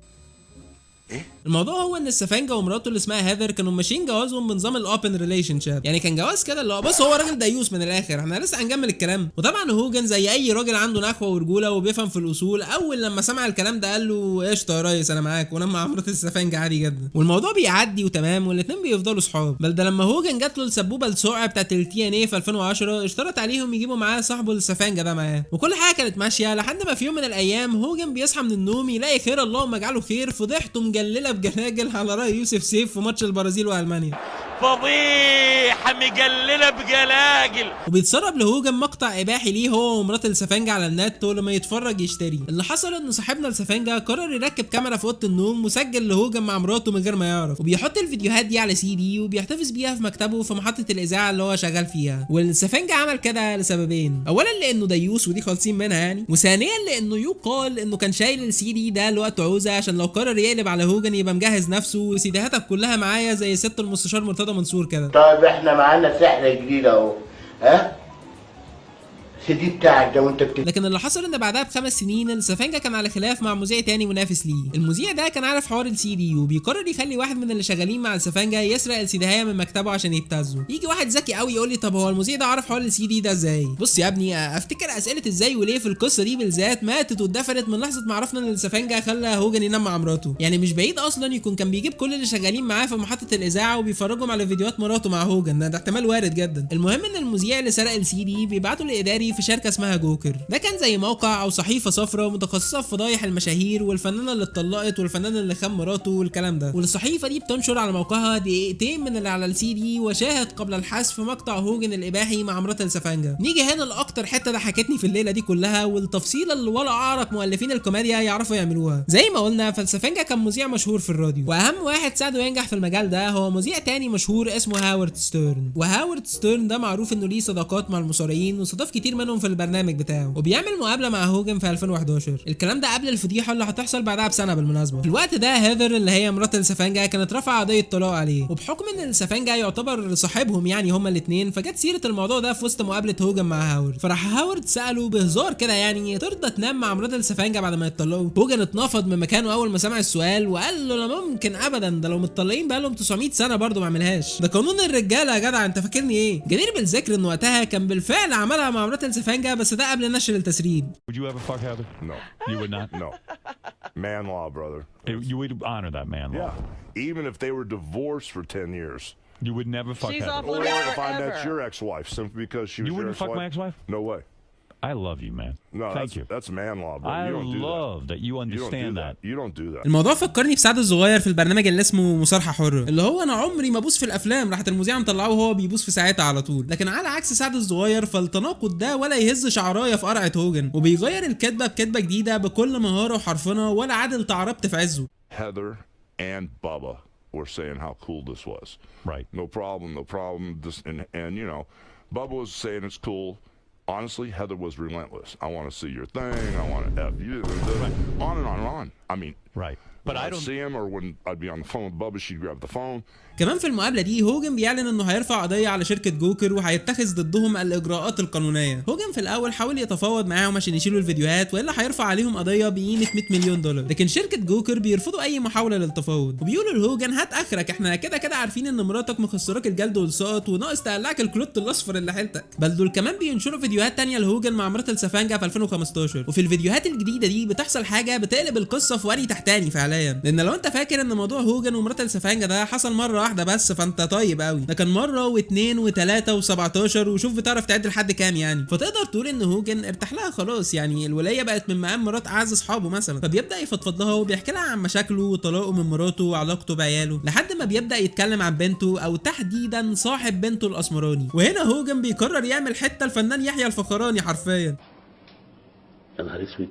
ايه الموضوع هو ان السفنجه ومراته اللي اسمها هيذر كانوا ماشيين جوازهم بنظام الاوبن ريليشن شيب، يعني كان جواز كده اللي هو بص هو راجل ديوس من الاخر، احنا لسه هنكمل الكلام. وطبعا هوجن زي اي راجل عنده نخوه ورجوله وبيفهم في الاصول، اول لما سمع الكلام ده قال له قشطه يا ريس انا معاك، ونام مع مرات السفنجه عادي جدا، والموضوع بيعدي وتمام والاثنين بيفضلوا صحاب. بل ده لما هوجن جات له السبوبه السقع بتاعت التي ان اي في 2010 اشترط عليهم يجيبوا معاه صاحبه السفنجه ده معاه، وكل حاجه كانت ماشيه لحد ما في يوم من الايام هوجن بيصحى من النوم يلاقي خير اللهم اجعله خير فضيحته مجلله بجلاجل على راي يوسف سيف في ماتش البرازيل والمانيا. فضيحة مجللة بجلاجل. وبيتسرب لهوجن مقطع اباحي ليه هو ومرات السفنجة على النت، ولما يتفرج يشتري. اللي حصل ان صاحبنا السفنجة قرر يركب كاميرا في اوضه النوم مسجل لهوجن مع مراته من غير ما يعرف، وبيحط الفيديوهات دي على سي دي وبيحتفظ بيها في مكتبه في محطة الاذاعة اللي هو شغال فيها. والسفنجة عمل كده لسببين، اولا لانه ديوس ودي خالصين منها يعني، وثانيا لانه يقال انه كان شايل السي دي ده لوقت عوزة عشان لو قرر يقلب على هوجن يبقى مجهز نفسه وسيديهاتك كلها معايا زي ست المستشار مرتضى منصور كده. طيب احنا معانا سحر جديد اهو، ها السي دي بتاعك ده وانت لكن اللي حصل ان بعدها ب5 سنين السفنجة كان على خلاف مع مذيع تاني منافس ليه. المذيع ده كان عارف حوار السي دي وبيقرر يخلي واحد من اللي شغالين مع السفنجة يسرق السيديهايه من مكتبه عشان يبتزوا. يجي واحد ذكي قوي يقول لي طب هو المذيع ده عارف حوار السي دي ده ازاي؟ بص يا ابني افتكر اسئله ازاي وليه في القصه دي بالذات ماتت واتدفنت من لحظه ما عرفنا ان السفنجة خلى هوجن ينام مع مراته. يعني مش بعيد اصلا يكون كان بيجيب كل اللي شغالين معاه في محطه الاذاعه وبيفرجهم على فيديوهات مراته مع هوجن، ده احتمال وارد جدا. المهم ان المذيع اللي سرق السي دي بيبعته لاداري في شركه اسمها جوكر. ده كان زي موقع او صحيفه صفراء متخصصه في فضايح المشاهير والفنانه اللي اتطلقت والفنان اللي خان مراته والكلام ده، والصحيفه دي بتنشر على موقعها دقيقتين من اللي على السي دي وشاهد قبل الحذف مقطع هوجن الاباحي مع مرات السفنجة. نيجي هنا لاكتر حته ضحكتني في الليله دي كلها والتفصيله اللي ولا اعرف مؤلفين الكوميديا يعرفوا يعملوها. زي ما قلنا فالسفنجة كان مذيع مشهور في الراديو، واهم واحد ساعده ينجح في المجال ده هو مذيع تاني مشهور اسمه هاورد ستيرن. وهاورد ستيرن ده معروف انه ليه صداقات مع المصارعين واستضاف كتير منهم في البرنامج بتاعه، وبيعمل مقابله مع هوجن في 2011. الكلام ده قبل الفضيحه اللي هتحصل بعدها بسنه بالمناسبه. في الوقت ده هيذر اللي هي مرات السفنجة كانت رافعه قضيه طلاق عليه، وبحكم ان السفنجة يعتبر صاحبهم يعني هما الاثنين، فجت سيره الموضوع ده في وسط مقابله هوجن مع هاورد. فراح هاورد ساله بهزار كده يعني ترضى تنام مع مرات السفنجة بعد ما يتطلقوا؟ هوجن اتنفض من مكانه اول ما سمع السؤال وقال له لا ممكن ابدا، ده لو متطلقين بقالهم 900 سنه برضه ما عملهاش، ده قانون الرجاله يا جدع انت فاكرني ايه؟ جدير بالذكر ان وقتها كان بالفعل عملها مع مرات السفنجة بس ده قبل نشر التسريب. Would you ever fuck Heather? No. You would not? No. Man law, brother. You would honor that man law? Yeah. Even if they were divorced for 10 years. You would never fuck She's Heather? off Or limits if I met forever. your ex-wife simply because she was You your wouldn't fuck ex-wife? my ex-wife? No way. I love you, man. No, Thank you. That's man law, bro. I You don't do love that you You don't understand do that. You don't do that. الموضوع فكرني بسعد الصغير في البرنامج اللي اسمه مصارحه حره، اللي هو انا عمري ما ابوس في الافلام، راحت المذيعه مطلعه وهو بيبوس في ساعتها على طول. لكن على عكس سعد الصغير فالتناقض ده ولا يهز شعرايه في قرعه هوجن، وبيغير الكدبه بكدبه جديده بكل مهاره وحرفنه ولا عادل تعربت في عزه. Heather and Bubba were saying how cool this was. Right. No problem, no problem. This and you know, Bubba was saying it's cool. Honestly, Heather was relentless. I want to see your thing. I want to F you. On and on and on. I mean, Right. But I don't see him, or when I'd be on the phone with Bubba, she'd grab the phone. كمان في المقابله دي هوجن بيعلن انه هيرفع قضيه على شركه جوكر وهيتخذ ضدهم الاجراءات القانونيه. هوجن في الاول حاول يتفاوض معاهم عشان يشيلوا الفيديوهات والا هيرفع عليهم قضيه بقيمه $100 مليون، لكن شركه جوكر بيرفضوا اي محاوله للتفاوض وبيقولوا لهوجن هات اخرك، احنا كده عارفين ان مراتك مخسراك الجلد والسقط وناقص تقلعك الكلوت الاصفر اللي حيلتك. بل دول كمان بينشروا فيديوهات تانية لهوجن مع مرات السفنجة في 2015، وفي الفيديوهات الجديده دي بتحصل حاجه بتقلب القصه في وري تحتاني فعليا. لان لو انت فاكر ان موضوع هوجن ومرات السفنجة ده حصل مره واحده بس فانت طيب قوي، ده كان مره واثنين وثلاثه و17 وشوف بتعرف تعد لحد كام يعني. فتقدر تقول ان هوجن ارتاح لها خلاص، يعني الولايه بقت من مقام مرات اعز اصحابه مثلا، فبيبدا يفضفض لها وبيحكي لها عن مشاكله وطلاقه من مراته وعلاقته بعياله لحد ما بيبدا يتكلم عن بنته او تحديدا صاحب بنته الاسمراني. وهنا هوجن بيقرر يعمل حته الفنان يحيى الفخراني حرفيا. يا نهار اسود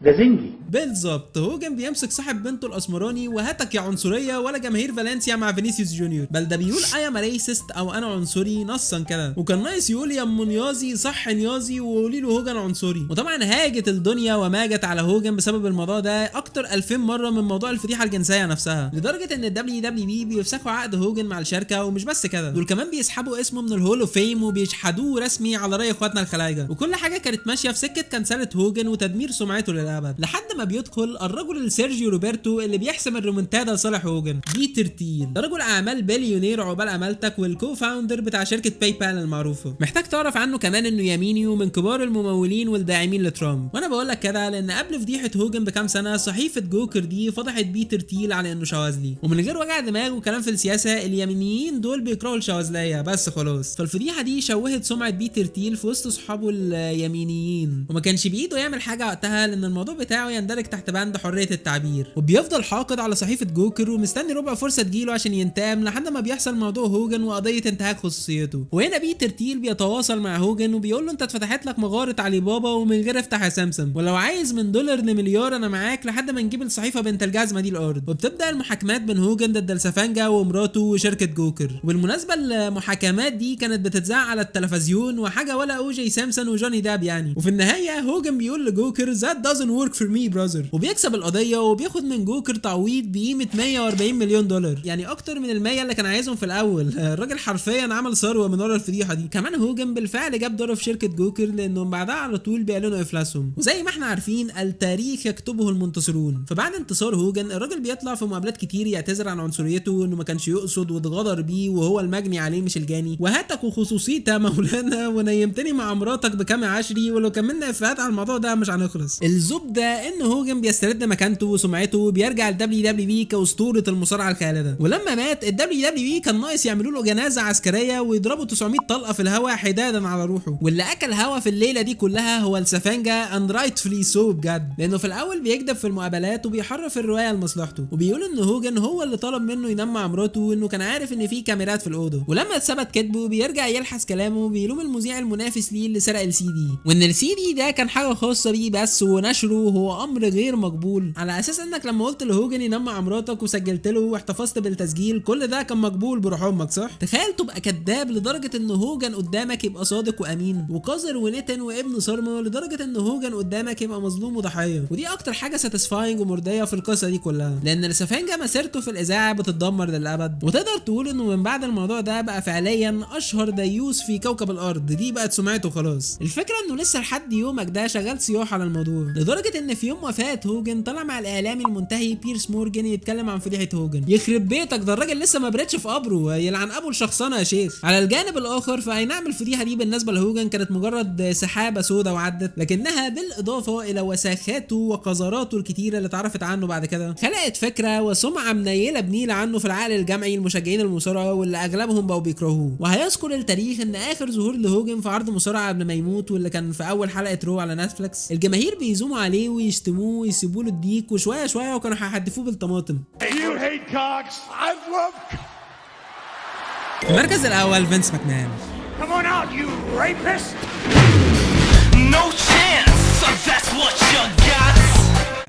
ده زنجي بالظبط، هوجن بيمسك صاحب بنته الاسمراني وهاتك يا عنصريه ولا جماهير فالنسيا مع فينيسيوس جونيور، بل ده بيقول اي ام ريسست او انا عنصري نصا كده، وكان ناقص يقول يا ام نيازي صح نيازي وقولي له هوجن عنصري. وطبعا هاجت الدنيا وماجت على هوجن بسبب الموضوع ده اكتر 2000 مره من موضوع الفضيحه الجنسيه نفسها، لدرجه ان الدبليو دبليو بي بيفسخوا عقد هوجن مع الشركه. ومش بس كده، دول كمان بيسحبوا اسمه من الهول اوف فيم وبيشحدوه رسمي على راي اخواتنا الخلايجه، وكل حاجه كانت ماشيه في سكه كنسله هوجن وتدمير سمعته للأبد. للابد، لحد ما بيدخل الرجل سيرجيو روبرتو اللي بيحسم الريمونتادا لصالح هوجن، بيتر تيل، ده رجل اعمال بليونير عقبال امالتك والكو فاوندر بتاع شركه باي بال المعروفه. محتاج تعرف عنه كمان انه يميني ومن كبار الممولين والداعمين لترامب. وانا بقول لك كده لان قبل فضيحه هوجن بكام سنه صحيفه جوكر دي فضحت بيتر تيل على انه شواذلي، ومن غير وجع دماغ وكلام في السياسه اليمينيين دول بيكرهوا الشواذليه بس خلاص. فالفضيحه دي شوهت سمعه بيتر تيل في وسط اصحابه اليمينيين، وما كانش بايده يعمل حاجه وقتها لان الموضوع بتاعه يندرج تحت بند حريه التعبير، وبيفضل حاقد على صحيفه جوكر ومستني ربع فرصه تجيله عشان ينتقم لحد ما بيحصل موضوع هوجن وقضيه انتهاك خصوصيته. وهنا بيتر تيل بيتواصل مع هوجن وبيقول له انت اتفتحت لك مغاره علي بابا ومن غير افتح يا سمسم، ولو عايز من دولار لمليار انا معاك لحد ما نجيب الصحيفه بنت الجزمه دي الارض. وبتبدا المحاكمات بين هوجن ضد السفنجه ومراته وشركه جوكر. وبالمناسبه المحاكمات دي كانت بتتذاع على التلفزيون وحاجه ولا او جي سامسون وجوني داب يعني. وفي النهايه هوجن بيقول لجوكر that doesn't work for me brother، وبيكسب القضيه وبياخد من جوكر تعويض بقيمه 140 مليون دولار، يعني اكتر من ال100 اللي كان عايزهم في الاول. الراجل حرفيا عمل ثروه من ورا الفضيحه دي. كمان هوجن بالفعل جاب دور في شركه جوكر لانهم بعدها على طول بيعلنوا افلاسهم، وزي ما احنا عارفين التاريخ يكتبه المنتصرون. فبعد انتصار هوجن الراجل بيطلع في مقابلات كتير يعتذر عن عنصريته وانه ما كانش يقصد واتغدر بيه وهو المجني عليه مش الجاني، وهاتك وخصوصيته مولانا ونيمتني مع مراتك بكام عشري، ولو كملنا افيهات على الموضوع ده مش هنخلص. الزبده ان هوجن بيسترد مكانته وسمعته وبيرجع ال WWE كاسطوره المصارعه الخالده. ولما مات ال WWE كان ناقص يعملوا له جنازه عسكريه ويضربوا 900 طلقه في الهواء حدادا على روحه، واللي اكل هوا في الليله دي كلها هو السفنجه اند رايتفلي سو بجد، لانه في الاول بيكذب في المقابلات وبيحرف الروايه لمصلحته، وبيقول ان هوجن هو اللي طلب منه ينام مع مراته وانه كان عارف ان في كاميرات في الاوضه. ولما اتثبت كذبه بيرجع يلحس كلامه وبيلوم المذيع المنافس ليه اللي سرق السي دي، وان السي دي ده كان حاجه خاصه بيه بس ونشره هو امر غير مقبول، على اساس انك لما قلت لهوجن ينام مع مراتك وسجلت له واحتفظت بالتسجيل كل ده كان مقبول بروح امك صح؟ تخيل تبقى كذاب لدرجه ان هوجن قدامك يبقى صادق وامين، وقذر ونتن وابن صرمه لدرجه ان هوجن قدامك يبقى مظلوم وضحيه. ودي اكتر حاجه ساتيسفاينج ومرضيه في القصه دي كلها، لان السفنجه مسيرته في الاذاعه بتتدمر للابد، وتقدر تقول انه من بعد الموضوع ده بقى فعليا اشهر ديوس في كوكب الارض، دي بقت سمعته خلاص. الفكره انه لسه لحد يومك ده شغال صياح على الموضوع، لدرجه ان في يوم وفاه هوجن طلع مع الاعلامي المنتهي بيرس مورجان يتكلم عن فضيحه هوجن. يخرب بيتك ده الراجل لسه ما برتش في قبره، يلعن ابو الشخصنه يا شيخ. على الجانب الاخر فاي نعم الفضيحه دي بالنسبه لهوجن كانت مجرد سحابه سودة وعدت، لكنها بالاضافه الى وساخاته وقذراته الكتيره اللي اتعرفت عنه بعد كده خلقت فكره وسمعه منيله بنيله عنه في العقل الجمعي المشجعين المصارعه واللي اغلبهم بقوا بيكرهوه. وهيذكر التاريخ ان اخر ظهور لهوجن في عرض مصارعه قبل ما يموت واللي كان في اول حلقه رو على نتفليكس، الجماهير بيزوموا عليه ويشتموه ويسيبوا له الديك وشويه شويه وكانوا هيحدفوه بالطماطم. You hate cocks. I love في المركز الاول فينس ماكمان. Come on out, you rapist! No chance, so that's what you got!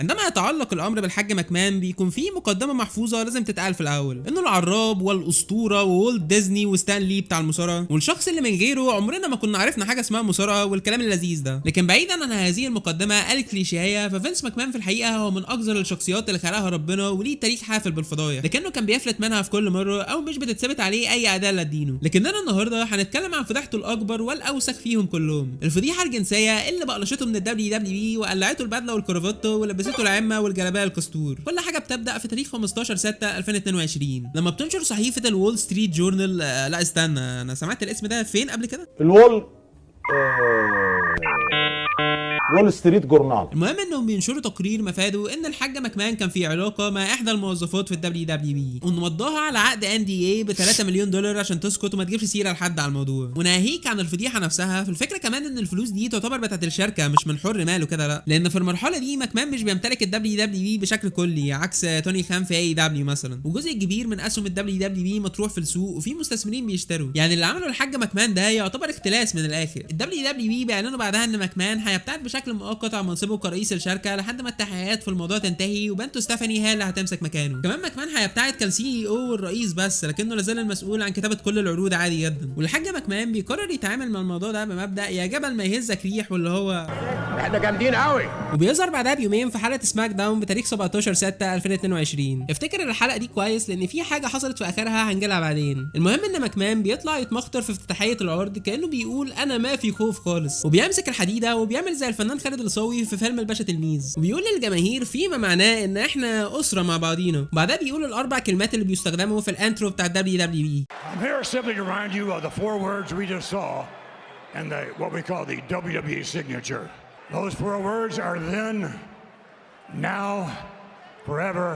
عندما يتعلق الامر بالحاج ماكمان بيكون في مقدمه محفوظه لازم تتقال في الاول، انه العراب والاسطوره وولت ديزني وستان لي بتاع المصارعه، والشخص اللي من غيره عمرنا ما كنا عرفنا حاجه اسمها مصارعه والكلام اللذيذ ده. لكن بعيدا عن هذه المقدمه الكليشيهيه ففينس ماكمان في الحقيقه هو من اقذر الشخصيات اللي خلقها ربنا وليه تاريخ حافل بالفضايح، لكنه كان بيفلت منها في كل مره او مش بتتثبت عليه اي ادله لدينه. لكننا النهارده هنتكلم عن فضيحته الاكبر والاوسخ فيهم كلهم، الفضيحه الجنسيه اللي بقلشته من WWE وقلعته البدله والكرافته ولبسته العمه والجلابيه الكستور. كل حاجه بتبدا في تاريخ 15/6/2022 لما بتنشر صحيفه الول ستريت جورنال. لا استنى، انا سمعت الاسم ده فين قبل كده؟ الوول وول ستريت جورنال. المهم انهم بينشروا تقرير مفاده ان الحاج ماكمان كان في علاقه مع احدى الموظفات في الدبليو دبليو بي، وانه مضاها على عقد NDA ب 3 مليون دولار عشان تسكت وما تجيبش سيره لحد على الموضوع. وناهيك عن الفضيحه نفسها، في الفكره كمان ان الفلوس دي تعتبر بتاعت الشركه مش من حر ماله كده، لا، لان في المرحله دي ماكمان مش بيمتلك الدبليو دبليو بي بشكل كلي عكس توني خان في AEW مثلا، وجزء كبير من اسهم الدبليو دبليو بي مطروح في السوق وفي مستثمرين بيشتروا. يعني اللي عمله الحاج ماكمان ده يعتبر اختلاس من الاخر. الدبليو دبليو بي بيعلنوا بعدها ان ماكمان هيبتعد بشكل مؤقت عن منصبه كرئيس الشركه لحد ما التحقيقات في الموضوع تنتهي وبنته ستيفاني هي اللي هتمسك مكانه. كمان ماكمان هيبتعد كالCEO والرئيس بس، لكنه لازال المسؤول عن كتابه كل العروض عادي جدا. والحاج ماكمان بيقرر يتعامل مع الموضوع ده بمبدا يا جبل ما يهزك ريح، واللي هو احنا جامدين قوي. وبيظهر بعدها بيومين في حلقه سماك داون بتاريخ 17/6/2022. افتكر الحلقه دي كويس لان في حاجه حصلت في اخرها هنجيلها بعدين. المهم ان ماكمان بيطلع يتمخطر في افتتاحيه العرض كانه بيقول انا ما في خوف خالص، وبيمسك الحديده وبيعمل زي الفنان خالد الصاوي في فيلم الباشا تلميذ، وبيقول للجماهير فيما معناه ان احنا اسره مع بعضينا. وبعدها بيقول الاربع كلمات اللي بيستخدموا في الانترو بتاع WWE. I'm here simply to remind you of the 4 words we just saw and what we call the WWE signature. Those 4 words are then, now, forever,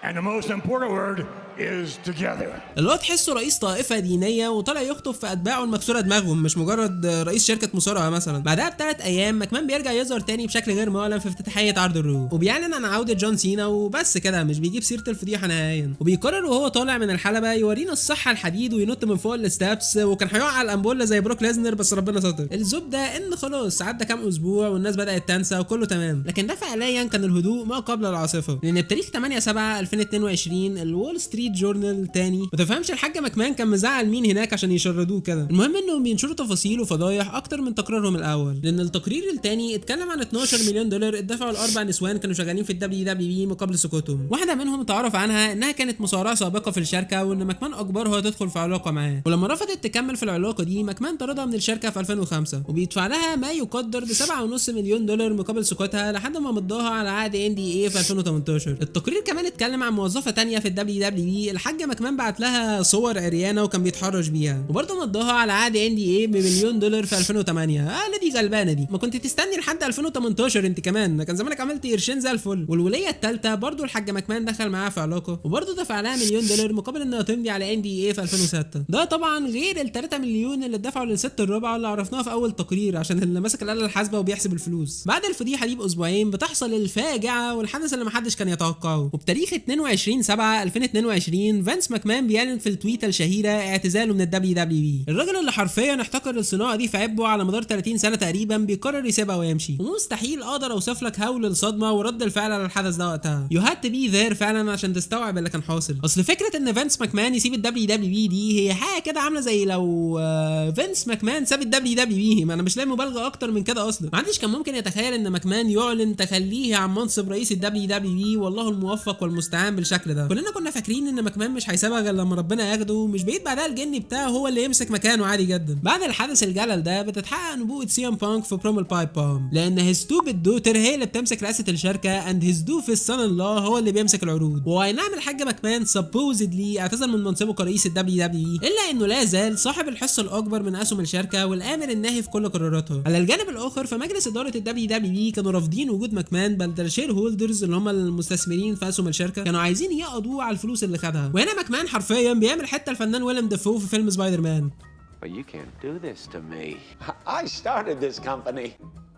and the most important word is together. اللي هو تحسه رئيس طائفه دينيه وطالع يخطب في اتباعه المكسوره دماغهم، مش مجرد رئيس شركه مصارعه مثلا. بعدها ب3 ايام ماكمان بيرجع يظهر تاني بشكل غير معلن في افتتاحيه عرض الرو، وبيعلن عن عوده جون سينا وبس كده، مش بيجيب سيره الفضيحه نهائيا. وبيقرر وهو طالع من الحلبه يورينا الصحه الحديد وينط من فوق الستابس، وكان هيقع على الامبوله زي بروك ليزنر بس ربنا ستر. الزبده ان خلاص عدى كام اسبوع والناس بدات تنسى وكله تمام، لكن ده فعليا كان الهدوء ما قبل العاصفه، لان بتاريخ 8/7/2022 الول ستريت جورنال تاني ما تفهمش الحاج ماكمان كان مزعل مين هناك عشان يشردوه كده. المهم انهم بينشروا تفاصيل وفضايح اكتر من تقريرهم الاول، لان التقرير الثاني اتكلم عن 12 مليون دولار اتدفعوا ل4 نسوان كانوا شغالين في WWE مقابل سكوتهم. واحده منهم اتعرف عنها انها كانت مصارعه سابقه في الشركه، وان ماكمان اجبرها تدخل في علاقه معاه، ولما رفضت تكمل في العلاقه دي ماكمان طردها من الشركه في 2005 وبيدفع لها ما يقدر ب 7.5 مليون دولار مقابل سكوتها لحد ما مضاها على عقد NDA في 2018. التقرير كمان اتكلم عن موظفه ثانيه في WWE الحاج ماكمان بعت لها صور عريانه وكان بيتحرش بيها، وبرضه مضاها على عقد NDA ب1 مليون دولار في 2008. دي غلبانه دي، ما كنت تستني لحد 2018 انت كمان، كان زمانك عملت قرشين زي الفل. والوليه الثالثه برضه الحاج ماكمان دخل معاها في علاقه وبرضه دفع لها 1 مليون دولار مقابل انها تمضي على NDA في 2006. ده طبعا غير ال3 مليون اللي اتدفعوا للست الرابعه اللي عرفناها في اول تقرير عشان اللي ماسك الاله الحاسبه وبيحسب الفلوس. بعد الفضيحه دي باسبوعين بتحصل الفاجعه والحدث اللي محدش كان يتوقعه، وبتاريخ 22/7/2022 فانس ماكمان بيعلن في التويته الشهيره اعتزاله من WWE. الراجل اللي حرفيا احتكر الصناعه دي في عبه على مدار 30 سنه تقريبا بيقرر يسيبها ويمشي، ومستحيل اقدر اوصف لك هول الصدمه ورد الفعل على الحدث ده وقتها. يو هاد تو بي ذير فعلا عشان تستوعب اللي كان حاصل. اصل فكره ان فانس ماكمان يسيب WWE دي هي حاجه كده عامله زي لو فانس ماكمان ساب WWE. ما انا مش لاقي مبالغه اكتر من كده اصلا. ما حدش كان ممكن يتخيل ان ماكمان يعلن تخليه عن منصب رئيس WWE، والله الموفق والمستعان بالشكل ده. كلنا كنا فاكرين ان ماكمان مش هيسيبها غير لما ربنا ياخده، مش بعيد بعدها الجن بتاعه هو اللي يمسك مكانه عادي جدا. بعد الحدث الجلل ده بتتحقق نبوءه سي ام بانك في بروم البايب بام، لان هيز ستوبد دوتر هي اللي بتمسك رئاسه الشركه اند هيز دوفيس سان الله هو اللي بيمسك العروض. واي نعم الحاج ماكمان سبوزدلي اعتزل من منصبه كرئيس WWE، الا انه لا زال صاحب الحصه الاكبر من اسهم الشركه والامر الناهي في كل قراراتها. على الجانب الاخر فمجلس اداره WWE كانوا رافضين وجود ماكمان، بل ده الشير هولدرز اللي هم المستثمرين في اسهم الشركه كانوا عايزين يقضوا على الفلوس اللي خدها. وهنا ماكمان حرفيا بيعمل حتى الفنان ويليام ديفو في فيلم سبايدر مان. But you can't do this to me. I started this company.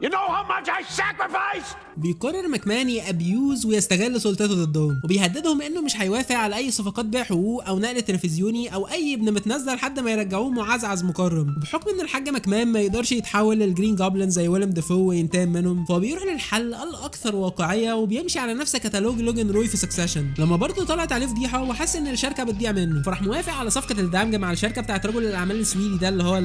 You know how much I sacrificed? بيقرر ماكمان يابيوز ويستغل سلطته ضدهم، وبيهددهم انه مش هيوافق على اي صفقات بيع حقوق او نقل تلفزيوني او اي ابن متنزل لحد ما يرجعوه معزعز مكرم. وبحكم ان الحاج ماكمان ما يقدرش يتحول للجرين جوبلين زي ويليام ديفو وينتقم منهم، فهو بيروح للحل الاكثر واقعيه وبيمشي على نفس كتالوج لوجان روي في سكسيشن. لما برضه طلعت عليه فضيحه وحس ان الشركه بتضيع منه، فراح موافق على صفقه الدمج مع الشركه بتاعت رجل الاعمال السويدي ده اللي هو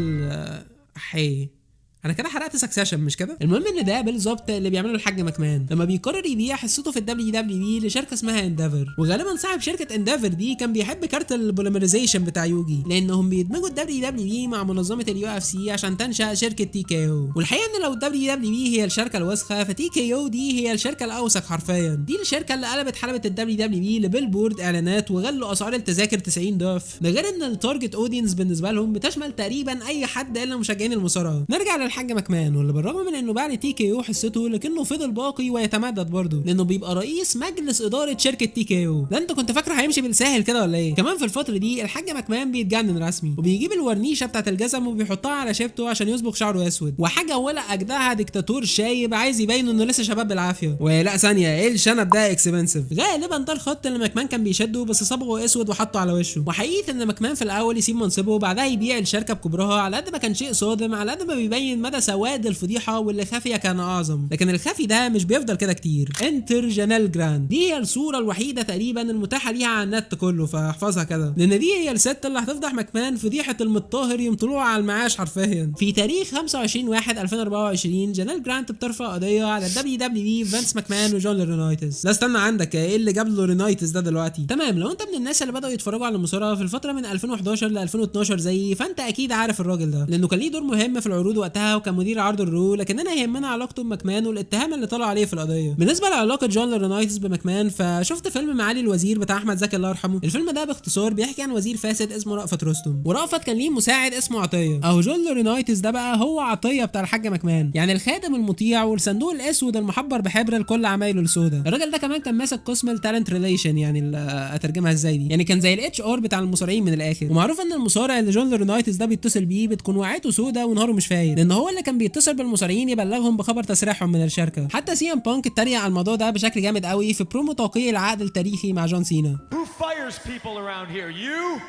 انا كده حرقت سكسيشن مش كده؟ المهم ان ده بالظبط اللي بيعمله الحاج ماكمان لما بيقرر يبيع حصته في WWE لشركه اسمها انديفر. وغالبا صاحب شركه انديفر دي كان بيحب كارت البوليمرايزيشن بتاع يوجي، لانهم بيدمجوا WWE مع منظمه UFC عشان تنشا شركه TKO. والحقيقه ان لو WWE هي الشركه الوسخه فتيكيو دي هي الشركه الاوسخ حرفيا. دي الشركه اللي قلبت حلبه WWE لبيلبورد اعلانات وغلوا اسعار التذاكر 90 ضعف، ده غير ان التارجت اودينس بالنسبه لهم بتشمل تقريبا اي حد الا مشجعين المصارعه. نرجع الحاج ماكمان، واللي بالرغم من انه باع لTKO حصته لكنه فضل باقي ويتمدد برضه، لانه بيبقى رئيس مجلس اداره شركه TKO. ده انت كنت فاكره هيمشي بالساهل كده ولا ايه؟ كمان في الفتره دي الحاج ماكمان بيتجنن رسمي، وبيجيب الورنيشه بتاعه الجزم وبيحطها على شيبته عشان يصبغ شعره اسود، وحاجه ولا اجدعها ديكتاتور شايب عايز يبين انه لسه شباب بالعافيه. ولا ثانيه، ايه الشنب ده اكسبنسيف؟ غالبا ده الخط اللي ماكمان كان بيشده بس صبغه اسود وحطه على وشه. وحقيقه ان ماكمان في الاول يسيب منصبه وبعدها يبيع الشركه بكبرها على قد ما كان شيء صادم، على قد ما بيبين مدى سواد الفضيحه واللي خافيه كان اعظم. لكن الخافي ده مش بيفضل كده كتير. انتر جانيل جراند، دي هي الصوره الوحيده تقريبا المتاحه ليها على النت كله، فاحفظها كده لان دي هي الست اللي هتفضح مكمان فضيحه المطهر يوم طلوعه على المعاش حرفيا. في تاريخ 25/1/2024 جانيل جراند بترفع قضيه على WWE فينس ماكمان وجون لورينايتس. لا استنى، عندك ايه اللي جاب لورينايتس ده دلوقتي؟ تمام، لو انت من الناس اللي بداوا يتفرجوا على المصارعه في الفتره من 2011 ل 2012 زيي، فانت اكيد عارف الراجل ده لانه كان ليه دور مهم في العروض وقتها وكان مدير عرض الرو. لكننا يهمنا علاقته بماكمان والاتهام اللي طلع عليه في القضيه. بالنسبه لعلاقه جون لورينايتس بماكمان، فشفت فيلم معالي الوزير بتاع احمد زكي الله يرحمه. الفيلم ده باختصار بيحكي عن وزير فاسد اسمه رأفت رستم، ورأفت كان ليه مساعد اسمه عطيه. اهو جون لورينايتس ده بقى هو عطيه بتاع الحاج ماكمان، يعني الخادم المطيع والصندوق الاسود المحبر بحبر لكل عمايله السوداء. الراجل ده كمان كان ماسك قسم التالنت ريليشن، يعني اترجمها ازاي دي، يعني كان زي الاتش ار بتاع المصارعين من الاخر. ومعروف ان المصارع اللي جون لورينايتس ده بيتصل بيه بتكون وعيته سوداء ونهاره مش فايد، لان هو اللي كان بيتصل بالمصارعين يبلغهم بخبر تسريحهم من الشركه. حتى سي ام بانك اتريق على الموضوع ده بشكل جامد قوي في برومو توقيع العقد التاريخي مع جون سينا. Who fires people around here? You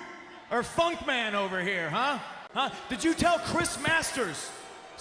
or Funkman over here, huh? Did you tell Chris Masters,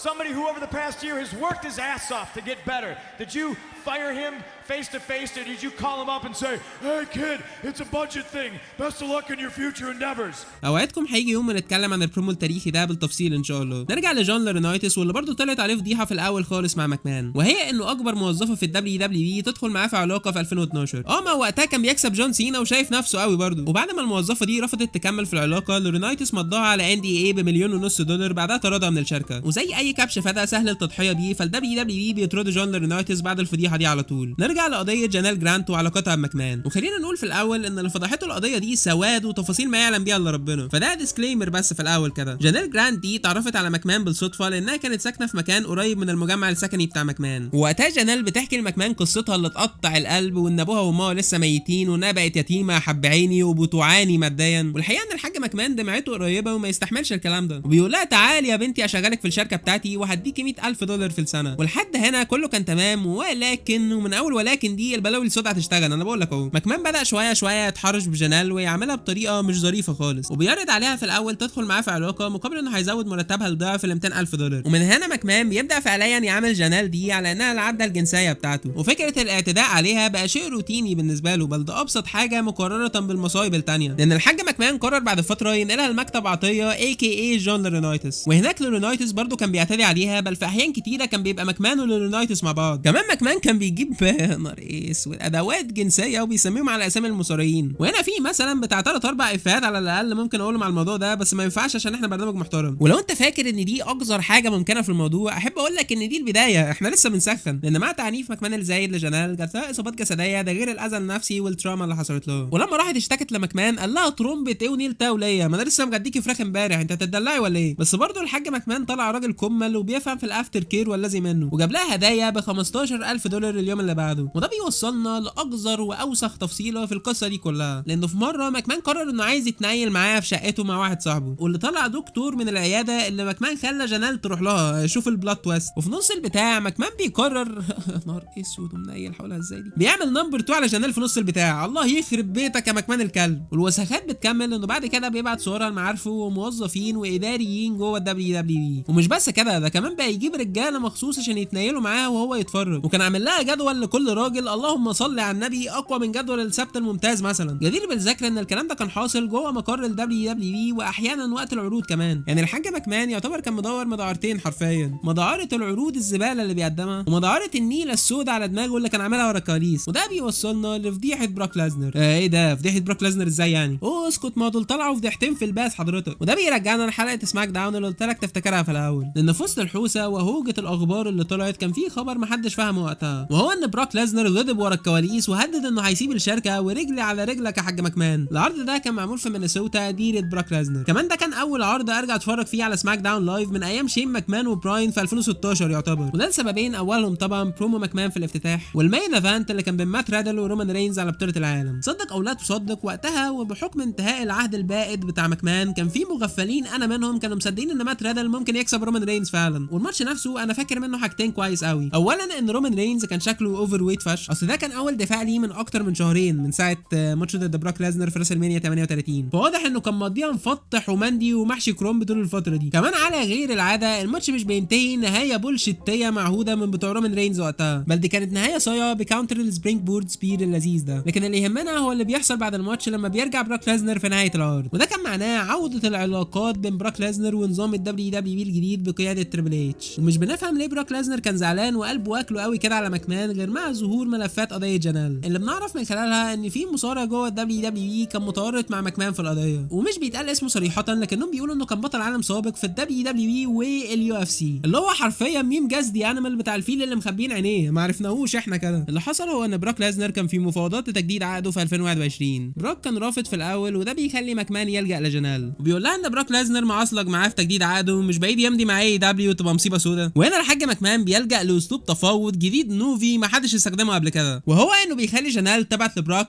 somebody who over the past year has worked his ass off to get better, did you fire him face to face, or did you call him up and say, hey kid, it's a budget thing, best of luck in your future endeavors? اوعدكم هيجي يوم نتكلم عن البرومو التاريخي ده بالتفصيل ان شاء الله. نرجع لجون لورينايتس واللي برضه طلعت عليه فضيحه في الاول خالص مع ماكمان، وهي انه اكبر موظفه في الدبليو دبليو اي تدخل معاه في علاقه في 2012. ما وقتها كان بيكسب جون سينا وشايف نفسه قوي برضه. وبعد ما الموظفه دي رفضت تكمل في العلاقه، لورينايتس مضاها على NDA ب$1.5 مليون بعدها طردها من الشركه. وزي اي كبش فدا سهل التضحيه بيه، فالدبليو دبليو اي بيطردوا جون لورينايتس بعد الفضيحه دي على طول. نرجع لقضيه جانيل جرانت وعلاقتها بماكمان، وخلينا نقول في الاول ان اللي فضحته القضيه دي سواد وتفاصيل ما يعلم بيها الا ربنا، فده ديسكليمر بس في الاول كده. جانيل جرانت دي اتعرفت على ماكمان بالصدفه لانها كانت ساكنه في مكان قريب من المجمع السكني بتاع ماكمان، ووقتها جانيل بتحكي لماكمان قصتها اللي تقطع القلب، وان ابوها وامها لسه ميتين وانها بقت يتيمه حب عيني وبتعاني ماديا. والحقيقه ان الحاج ماكمان دمعته قريبه وما يستحملش الكلام ده، وبيقول لها تعالي يا بنتي اشغلك في الشركه بتاعتي وهديكي $100,000 في السنه. ولحد هنا كله كان تمام، ولكن ومن اول ولكن دي البلاوي السوداء هتشتغل. انا بقول لك اهو، ماكمان بدا شويه يتحرش بجانيل ويعملها بطريقه مش ظريفه خالص، وبيعرض عليها في الاول تدخل معاه في علاقه مقابل انه هيزود مرتبها لضعف ال $200,000. ومن هنا ماكمان بيبدا فعليا يعامل جانيل دي على انها العبده الجنسيه بتاعته، وفكره الاعتداء عليها بقى شيء روتيني بالنسبه له، بل ده ابسط حاجه مقارنه بالمصايب الثانيه. لان الحاج ماكمان قرر بعد فتره ينقلها لمكتب عطيه AKA جون لورينايتس، وهناك لورينايتس برضو كان بيعتدي عليها، بل في احيان كتيره كان بيبقى ماكمان ولورينايتس مع بعض. كمان ماكمان كان بيجيب نار اسود ادوات جنسيه وبيسميهم على اسامي المصارعين. وهنا في مثلا بتاع 3-4 افيهات على الاقل ممكن اقولهم على الموضوع ده، بس ما ينفعش عشان احنا برنامج محترم. ولو انت فاكر ان دي اقذر حاجه ممكنه في الموضوع، احب اقول لك ان دي البدايه، احنا لسه بنسخن. لان مع تعنيف ماكمان الزايد لجانيل جات لها اصابات جسديه، ده غير الاذى النفسي والتراما اللي حصلت له. ولما راحت اشتكت لماكمان قال لها ترومبه ايه ونيل تاوليه، ما انا لسه مغديكي فراخ امبارح، انت هتدلعي ولا ايه؟ بس برضه الحاج ماكمان طلع راجل كمل وبيفهم في الافتر كير والذي منه، وجاب لها هدايا ب $15,000 اليوم اللي بعده. وده بيوصلنا لاقذر واوسخ تفصيله في القصه دي كلها، لانه في مره ماكمان قرر انه عايز يتنيل معاه في شقته مع واحد صاحبه، واللي طلع دكتور من العياده اللي ماكمان خلى جانيل تروح لها شوف البلاد تويست. وفي نص البتاع ماكمان بيقرر نار اسود ومنيل حولها ازاي دي، بيعمل نمبر 2 على جانيل في نص البتاع. الله يخرب بيتك يا ماكمان الكلب. والوسخات بتكمل انه بعد كده بيبعت صورها لمعارفه وموظفين واداريين جوه WWE. ومش بس كده، ده كمان بقى يجيب رجاله مخصوص عشان يتنيلوا معاه وهو يتفرج، وكان عامل لها جدول لكل راجل اللهم صل على النبي اقوى من جدول السبت الممتاز مثلا. جدير بالذكر ان الكلام ده كان حاصل جوه مقر ال WWE واحيانا وقت العروض كمان. يعني الحاج ماكمان يعتبر كان مدور مدعرتين حرفيا، مدعره العروض الزباله اللي بيقدمها، ومدعره النيله السوداء على دماغه اللي كان عاملها ورا الكواليس. وده بيوصلنا لفضيحه بروك لازنر. ايه ده فضيحه بروك لازنر ازاي يعني؟ اسكت، ما دول طلعوا فضيحتين في الباس حضرتك. وده بيرجعنا لحلقه سماك داون اللي قلت لك تفتكرها في الاول، لان في وسط الحوسه وهوجه الاخبار اللي طلعت كان في خبر محدش فاهمه وقتها، وهو ان بروك لازنر غضب ورا الكواليس وهدد انه هيسيب الشركه ورجلي على رجلك يا حاج ماكمان. العرض ده كان معمول في مينيسوتا ديرة بروك لازنر. كمان ده كان اول عرض ارجع اتفرج فيه على سماك داون لايف من ايام شين ماكمان وبراين في 2016 يعتبر، وده لسببين. اولهم طبعا برومو ماكمان في الافتتاح، والمين ايفنت اللي كان بين مات رادل ورومان رينز على بطوله العالم. صدق او لا تصدق وقتها وبحكم انتهاء العهد البائد بتاع ماكمان كان في مغفلين انا منهم كانوا مصدقين ان مات رادل ممكن يكسب رومان رينز فعلا. والماتش نفسه انا فاكر منه حاجتين كويس قوي. اولا ان رومان رينز رولينز كان شكله اوفر ويت فشخ، اصل ده كان اول دفاع ليه من اكتر من شهرين من ساعه ماتش ضد براك ليزنر في راسلمانيا 38. فواضح انه كان مقضيها مفتح ومندي ومحشي كروم طول الفتره دي. كمان على غير العاده الماتش مش بينتهي نهايه بولشيتيه معهوده من بتوع رومان رينز وقتها، بل دي كانت نهايه صايعه بكاونتر السبرينج بورد سبير اللذيذ ده. لكن اللي يهمنا هو اللي بيحصل بعد الماتش لما بيرجع براك ليزنر في نهايه العرض، وده كان معناه عوده العلاقات بين براك ليزنر ونظام الدبليو دبليو الجديد بقياده تريبل اتش. ومش بنفهم ليه براك ليزنر كان زعلان وقلبه واكله قوي كده على ماكمان غير مع ظهور ملفات قضيه جنال اللي بنعرف من خلالها ان في مصارع جوه الدبليو دبليو كان متورط مع ماكمان في القضيه، ومش بيتقال اسمه صريحه لكنهم بيقولوا انه كان بطل عالم سابق في الدبليو دبليو واليو اف سي، اللي هو حرفيا ميم جاز دي انيمال بتاع الفيل اللي مخبيين عينيه ما عرفناهوش احنا كده. اللي حصل هو ان براك ليزنر كان في مفاوضات لتجديد عقده في 2021. براك كان رافض في الاول وده بيخلي ماكمان يلجأ لجنال، وبيقول لها ان براك ليزنر معصلك معاه في تجديد عقده ومش بعيد يمضي مع اي دبليو تبقى مصيبه سودا. وهنا الحاج ماكمان بيلجأ لاسلوب تفاوض جديد نوفي ما حدش استخدمه قبل كده، وهو انه بيخلي جنال تبعت لبراك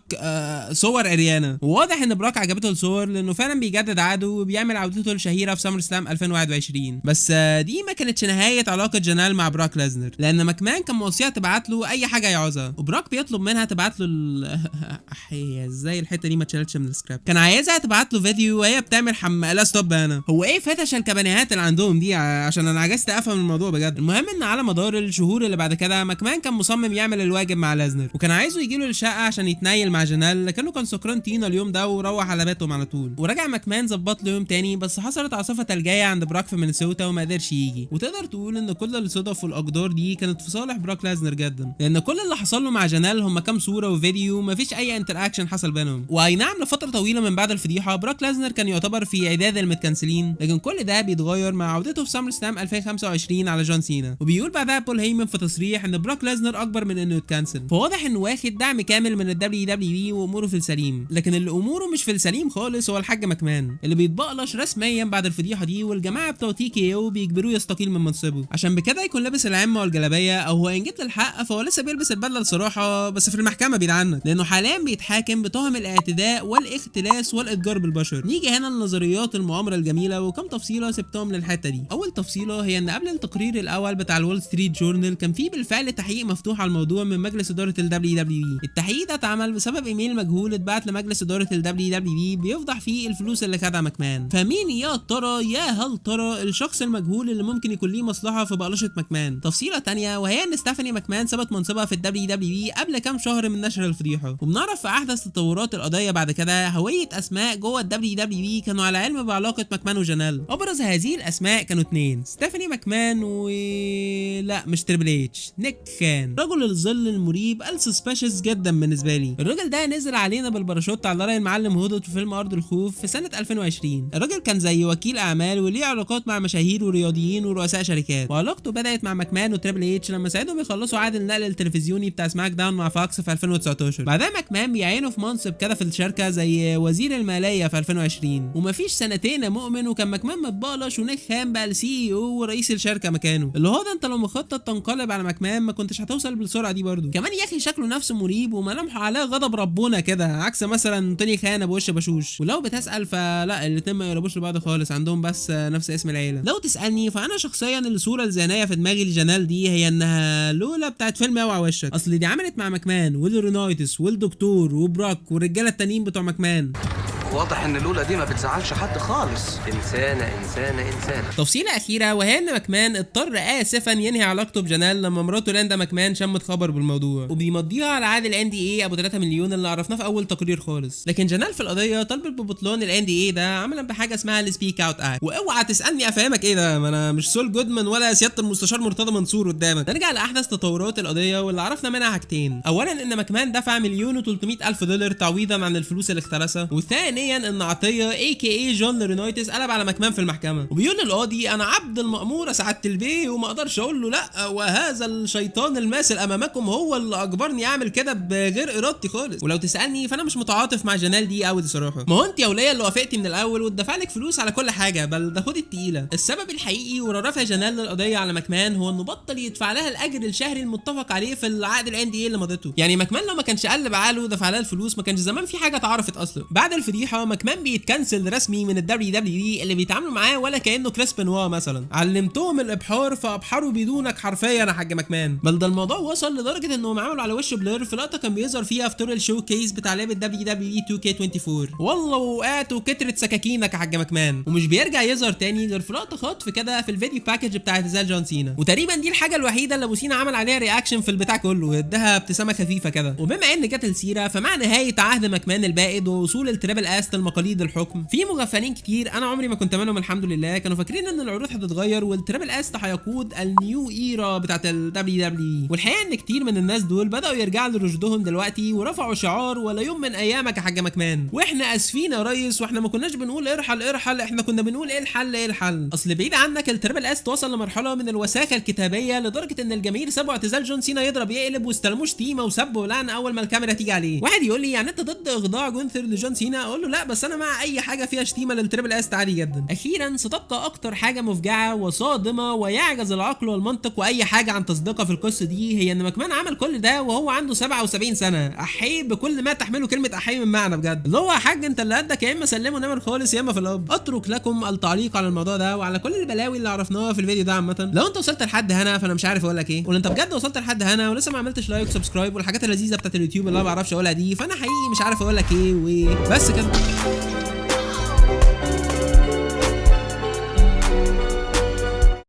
صور اريانا، وواضح ان براك عجبته الصور لانه فعلا بيجدد عقده وبيعمل عودته الشهيره في سامر سلام 2021. بس دي ما كانتش نهايه علاقه جنال مع براك ليزنر، لان ماكمان كان موصيها تبعت له اي حاجه يعوزها، وبراك بيطلب منها تبعت له ازاي الحته دي ما اتشالتش من السكريبت. كان عايزها تبعت له فيديو وهي بتعمل لا ستوب انا هو ايه فتش الكبانيهات اللي عندهم دي عشان انا عجزت افهم الموضوع بجد. المهم ان على مدار الشهور اللي بعد كده ماكمان كان مصمم يعمل الواجب مع ليزنر، وكان عايزه يجي له الشقه عشان يتنايل مع جنال، لكنه كان سكران طينه اليوم ده وروح على بيتهم على طول. ورجع ماكمان ظبط له يوم تاني، بس حصلت عاصفه ثلجيه عند براك في مينيسوتا وما قدرش يجي. وتقدر تقول ان كل الصدف والاقدار دي كانت في صالح براك ليزنر جدا، لان كل اللي حصل له مع جنال هم كام صوره وفيديو، مفيش اي انتر اكشن حصل بينهم. واي نعم لفتره طويله من بعد الفضيحه براك ليزنر كان يعتبر في اعداد المتكنسلين، لكن كل ده بيتغير مع عودته في سامر سلام 2025 على جون سينا. وبيقول بعدها بول هيمن في تصريح ان براك ليزنر اكبر من انه يتكنسل، فواضح انه واخد دعم كامل من الدبليو دبليو واموره في السليم. لكن اللي اموره مش في السليم خالص هو الحاج ماكمان اللي بيتبقلش رسميا بعد الفضيحه دي، والجماعه بتوع تي كي او بيجبروه يستقيل من منصبه عشان بكده يكون لابس العمه والجلابيه، او هو ان جيت للحق فهو لسه بيلبس البدله الصراحه بس في المحكمه بعيد عنك، لانه حاليا بيتحاكم بتهم الاعتداء والاختلاس والاتجار بالبشر. نيجي هنا لنظريات المؤامره الجميله وكم تفصيله سبتهم للحته دي. اول تفصيله هي ان قبل التقرير الاول بتاع الول ستريت جورنال كان في بالفعل تحقيق مفتوح على الموضوع من مجلس اداره الدبليو دبليو. التحقيق ده اتعمل بسبب ايميل مجهول اتبعت لمجلس اداره الدبليو دبليو بيفضح فيه الفلوس اللي خدها ماكمان. فمين يا ترى يا هل ترى الشخص المجهول اللي ممكن يكون ليه مصلحه في بقلشه ماكمان؟ تفصيله تانية وهي ان ستيفاني ماكمان ثبت منصبها في الدبليو دبليو قبل كام شهر من نشر الفضيحه، وبنعرف في احدث تطورات القضيه بعد كده هويه اسماء جوه الدبليو دبليو كانوا على علم بعلاقه ماكمان وجنال. ابرز هذه الاسماء كانوا اتنين، ستيفاني ماكمان لا مش تريبل اتش، نيك خان، رجل الظل المريب السسبشس جدا بالنسبه لي. الراجل ده نزل علينا بالباراشوت على رأي المعلم هودت في فيلم ارض الخوف في سنه 2020. الراجل كان زي وكيل اعمال وليه علاقات مع مشاهير ورياضيين ورؤساء شركات، وعلاقته بدات مع ماكمان وتريبل اتش لما ساعدهم يخلصوا عقد النقل التلفزيوني بتاع سماك داون مع فاكس في 2019. بعدها ماكمان بيعينه في منصب كده في الشركه زي وزير الماليه في 2020، ومفيش سنتين يا مؤمن وكان ماكمان متبقلش ونيك خان بقى السي او ورئيس الشركه مكانه. اللي هو ده انت لو مخطط تنقلب على ماكمان ما كنتش هتوصل بالسرعه دي برضه. كمان يا اخي شكله نفسه مريب وملامحه عليه غضب ربنا كده، عكس مثلا توني خان ابو وش بشوش. ولو بتسال فلا الاتنين ما يقربوش لبعض خالص، عندهم بس نفس اسم العيله. لو تسالني فانا شخصيا الصوره الذهنيه في دماغي لجنال دي هي انها لولا بتاعت فيلم اوعى وشك، اصل دي عملت مع ماكمان والرينايتس والدكتور وبراك والرجاله التانيين بتوع ماكمان. واضح ان لولا دي ما بتزعلش حد خالص، انسانه. تفصيله اخيره وهي ان ماكمان اضطر اسفا ينهي علاقته بجنال لما مراته لاندا ماكمان شمت خبر بالموضوع، وبيمضيها على عقد الان دي اي ابو 3 مليون اللي عرفناه في اول تقرير خالص. لكن جنال في القضيه طلبت ببطلان الان دي اي ده عملا بحاجه اسمها السبيك اوت اكت. واوعى تسالني افهمك ايه ده، ما انا مش سول جودمان ولا سياده المستشار مرتضى منصور قدامك. نرجع لاحدث تطورات القضيه واللي عرفنا منها حاجتين. اولا ان ماكمان دفع $1,300,000 تعويضا عن الفلوس اللي اختلسها، وثانيا ان عطيه اي كي اي جون رينايتس قلب على ماكمان في المحكمه، وبيقول للقاضي انا عبد المأمور سعاده البيه وما اقدرش اقول له لا، وهذا الشيطان الماثل امامكم هو اللي اجبرني اعمل كده بغير ارادتي خالص. ولو تسالني فانا مش متعاطف مع جنال دي قوي صراحه. ما هو انت يا وليه اللي وافقتي من الاول واتدفع لك فلوس على كل حاجه، بل ده خد التقيله. السبب الحقيقي ورا رفع جنال للقضيه على ماكمان هو انه بطل يدفع لها الاجر الشهري المتفق عليه في العقد الان دي اللي مضته. يعني ماكمان لو ما كانش قلب عقله ودفع لها الفلوس ما كانش زمان في حاجه اتعرفت اصلا. بعد الفضيحه بصراحه مكمان بيتكنسل رسمي من الدبليو دبليو اي اللي بيتعاملوا معاه ولا كانه كريس بنوا مثلا. علمتهم الابحار فابحروا بدونك حرفيا يا حاج مكمان. بل ده الموضوع وصل لدرجه انهم عملوا على وشه بلير في لقطه كان بيظهر فيها في طور الشو كيس بتاع لعبه دبليو دبليو اي 2K24. والله وقعت وكترت سكاكينك يا حاج مكمان، ومش بيرجع يظهر تاني غير في لقطه خطف كده في الفيديو باكج بتاع اعتزال جون سينا. وتقريبا دي الحاجه الوحيده اللي ابو سينا عمل عليها رياكشن في البتاع كله، اداها ابتسامه خفيفه كده. وبما ان جت السيره فمع نهايه عهد مكمان البائد ووصول التريبل اس لمقاليد الحكم، في مغفلين كتير انا عمري ما كنت منهم الحمد لله كانوا فاكرين ان العروض هتتغير والتريبل اس هيقود النيو ايرا بتاعت الدبليو دبليو. والحقيقه ان كتير من الناس دول بداوا يرجعوا لرشدهم دلوقتي ورفعوا شعار ولا يوم من ايامك يا حاج مكمان. واحنا اسفين يا ريس، واحنا ما كناش بنقول ارحل ارحل، احنا كنا بنقول ايه الحل ايه الحل. اصل بعيد عنك التريبل اس توصل لمرحله من الوساخه الكتابيه لدرجه ان الجماهير سابوا اعتزال جون سينا يضرب يقلب واستلموه شتيمه وسب ولعن اول ما الكاميرا تيجي عليه. واحد يقول لي يعني انت ضد اخضاع جونثر لجون سينا؟ اقول له لا، بس انا مع اي حاجه فيها شتيمه للتريبل اس عادي جدا. اخيرا ستبقى اكتر حاجه مفجعه وصادمه ويعجز العقل والمنطق واي حاجه عن تصديقها في القصه دي هي ان مكمان عمل كل ده وهو عنده 77 سنه. احيي بكل ما تحمله كلمه احيي من معنى بجد. اللي هو يا حاج انت اللي قدك يا اما سلمه نمر خالص يا اما في الاب. اترك لكم التعليق على الموضوع ده وعلى كل البلاوي اللي عرفناها في الفيديو ده عامه. لو انت وصلت لحد هنا فانا مش عارف اقول لك ايه، ولو انت بجد وصلت لحد هنا ولسه ما عملتش لايك وسبسكرايب والحاجات اللذيذه بتاعت اليوتيوب اللي انا ما بعرفش اقولها دي، فانا حقيقي مش عارف اقول لك ايه وبس كده.